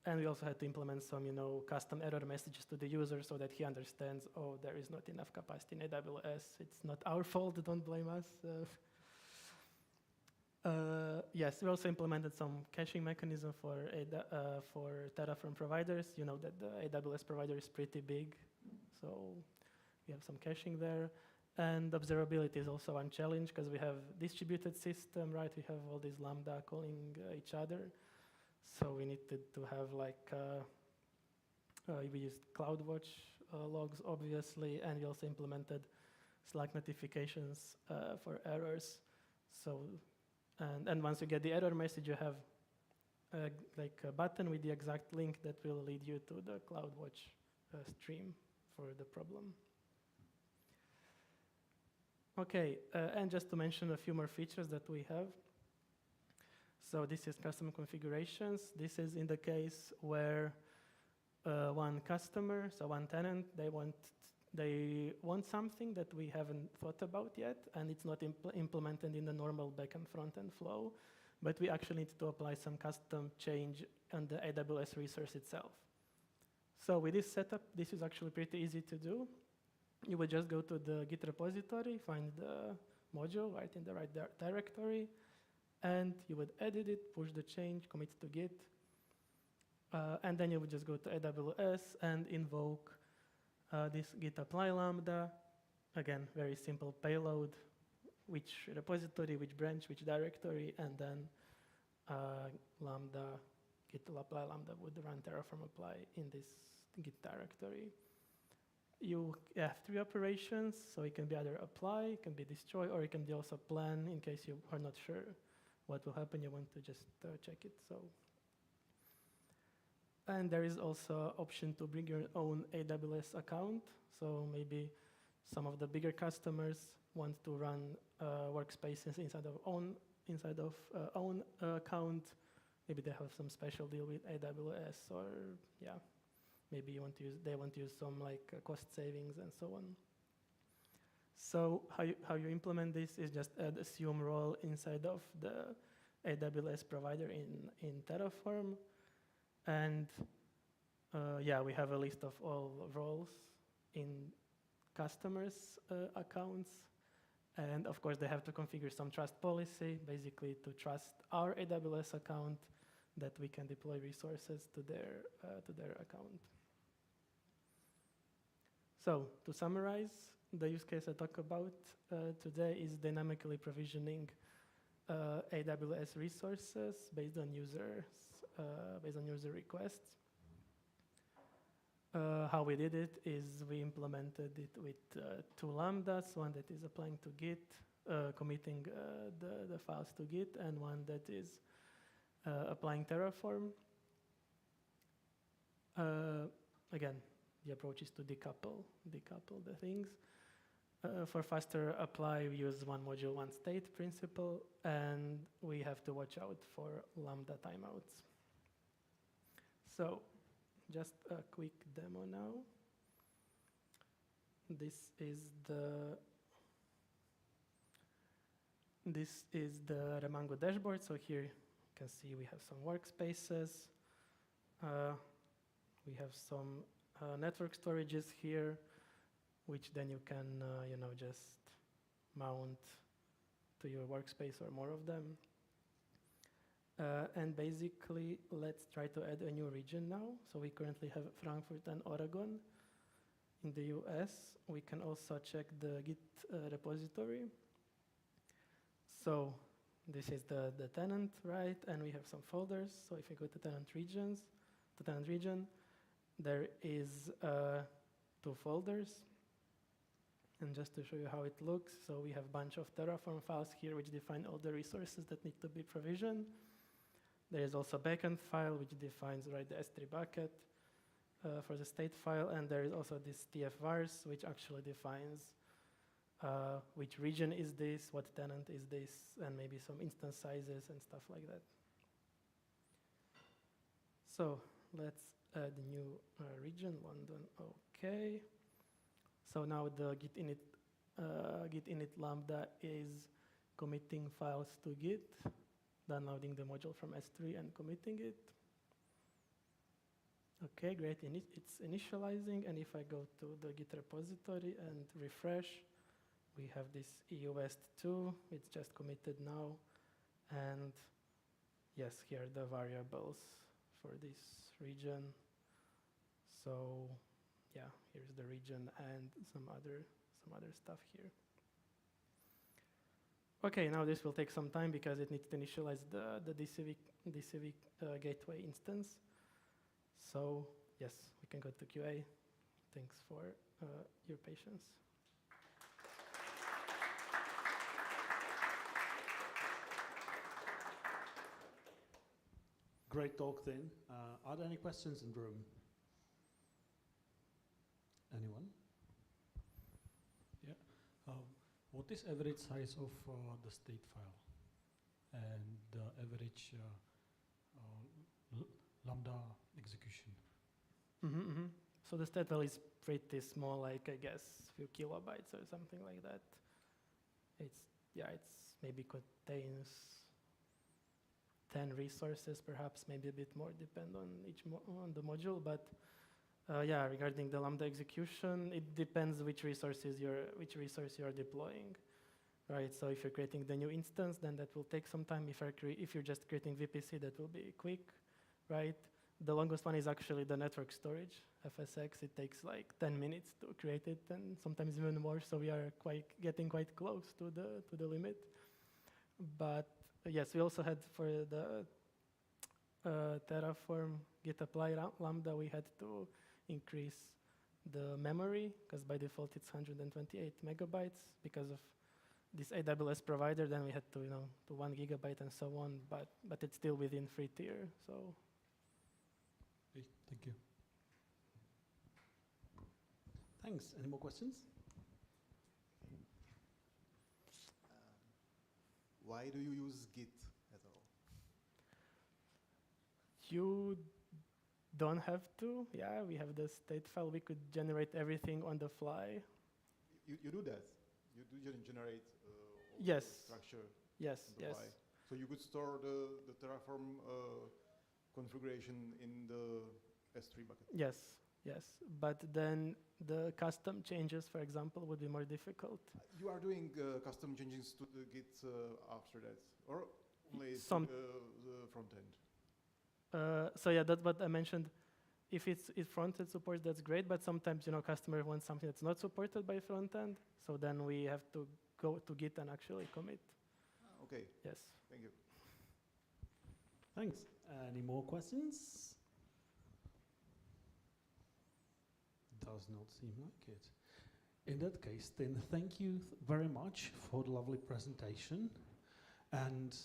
And we also had to implement some, custom error messages to the user so that he understands, oh, there is not enough capacity in AWS. It's not our fault, don't blame us. Yes, we also implemented some caching mechanism for Terraform providers. You know that the AWS provider is pretty big, so we have some caching there. And observability is also one challenge because we have distributed system, right? We have all these Lambda calling each other. So we needed to have we used CloudWatch logs, obviously, and we also implemented Slack notifications for errors. So, and once you get the error message, you have a button with the exact link that will lead you to the CloudWatch stream for the problem. Okay, and just to mention a few more features that we have. So this is custom configurations. This is in the case where one customer, so one tenant, they want something that we haven't thought about yet, and it's not implemented in the normal backend front-end flow, but we actually need to apply some custom change on the AWS resource itself. So with this setup, this is actually pretty easy to do. You would just go to the Git repository, find the module right in the right directory, and you would edit it, push the change, commit to Git, and then you would just go to AWS and invoke this Git apply Lambda. Again, very simple payload, which repository, which branch, which directory, and then Lambda, Git apply Lambda would run Terraform apply in this Git directory. You have 3 operations, so it can be either apply, it can be destroy, or it can be also plan in case you are not sure what will happen, you want to just check it. So, and there is also option to bring your own AWS account. So maybe some of the bigger customers want to run workspaces inside of own account. Maybe they have some special deal with AWS, or yeah, maybe they want to use some cost savings and so on. So how you implement this is just add assume role inside of the AWS provider in Terraform. And yeah, we have a list of all roles in customers' accounts. And of course, they have to configure some trust policy, basically to trust our AWS account that we can deploy resources to their account. So to summarize, the use case I talk about today is dynamically provisioning AWS resources based on user requests. How we did it is we implemented it with 2 Lambdas, one that is applying to Git, committing the files to Git, and one that is applying Terraform. Again, the approach is to decouple the things. For faster apply, we use one module, one state principle, and we have to watch out for Lambda timeouts. So, just a quick demo now. This is the Remango dashboard. So here you can see we have some workspaces. We have some network storages here, which then you can just mount to your workspace or more of them. And basically, let's try to add a new region now. So we currently have Frankfurt and Oregon in the US. We can also check the Git repository. So this is the tenant, right? And we have some folders. So if you go to tenant region, there is 2 folders. And just to show you how it looks, so we have a bunch of Terraform files here which define all the resources that need to be provisioned. There is also a backend file which defines the S3 bucket for the state file, and there is also this tfvars which actually defines which region is this, what tenant is this, and maybe some instance sizes and stuff like that. So let's add a new region, London, okay. So now the git init lambda is committing files to Git, downloading the module from S3 and committing it. Okay, great, it's initializing, and if I go to the Git repository and refresh, we have this EUWest2, it's just committed now, and yes, here are the variables for this region. So yeah, here's the region and some other stuff here. Okay, now this will take some time because it needs to initialize the DCV gateway instance. So yes, we can go to QA. Thanks for your patience. Great talk, then. Are there any questions in the room? Anyone? Yeah. What is average size of the state file and the average lambda execution? So the state file is pretty small, like I guess a few kilobytes or something like that. It's maybe contains 10 resources, perhaps maybe a bit more, depend on on the module. But yeah, regarding the lambda execution, it depends which resource you're deploying, right? So if you're creating the new instance, then that will take some time. If you're just creating VPC, that will be quick, right? The longest one is actually the network storage, FSX. It takes like 10 minutes to create it, and sometimes even more. So we are getting quite close to the limit. But yes, we also had for the Terraform git apply lambda, we had to increase the memory because by default it's 128 megabytes because of this AWS provider. Then we had to to 1 gigabyte and so on. But it's still within free tier. So. Okay, thank you. Thanks. Any more questions? Why do you use Git at all? You don't have to. Yeah, we have the state file. We could generate everything on the fly. You do that? You do generate all Yes. the structure Yes, on the fly. yes. So you could store the Terraform configuration in the S3 bucket? Yes, yes. But then the custom changes, for example, would be more difficult. You are doing custom changes to the Git after that, or only the front end? So yeah, that's what I mentioned. If front-end support, that's great. But sometimes customer wants something that's not supported by front-end. So then we have to go to Git and actually commit. Okay. Yes. Thank you. Thanks. Any more questions? Does not seem like it. In that case, then thank you very much for the lovely presentation. And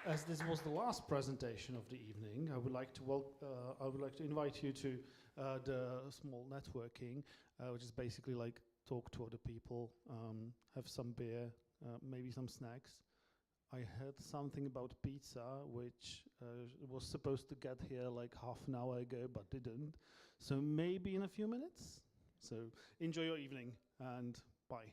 as this was the last presentation of the evening, I would like to invite you to the small networking, which is basically like talk to other people, have some beer, maybe some snacks. I heard something about pizza, which was supposed to get here like half an hour ago, but didn't. So maybe in a few minutes. So enjoy your evening and bye.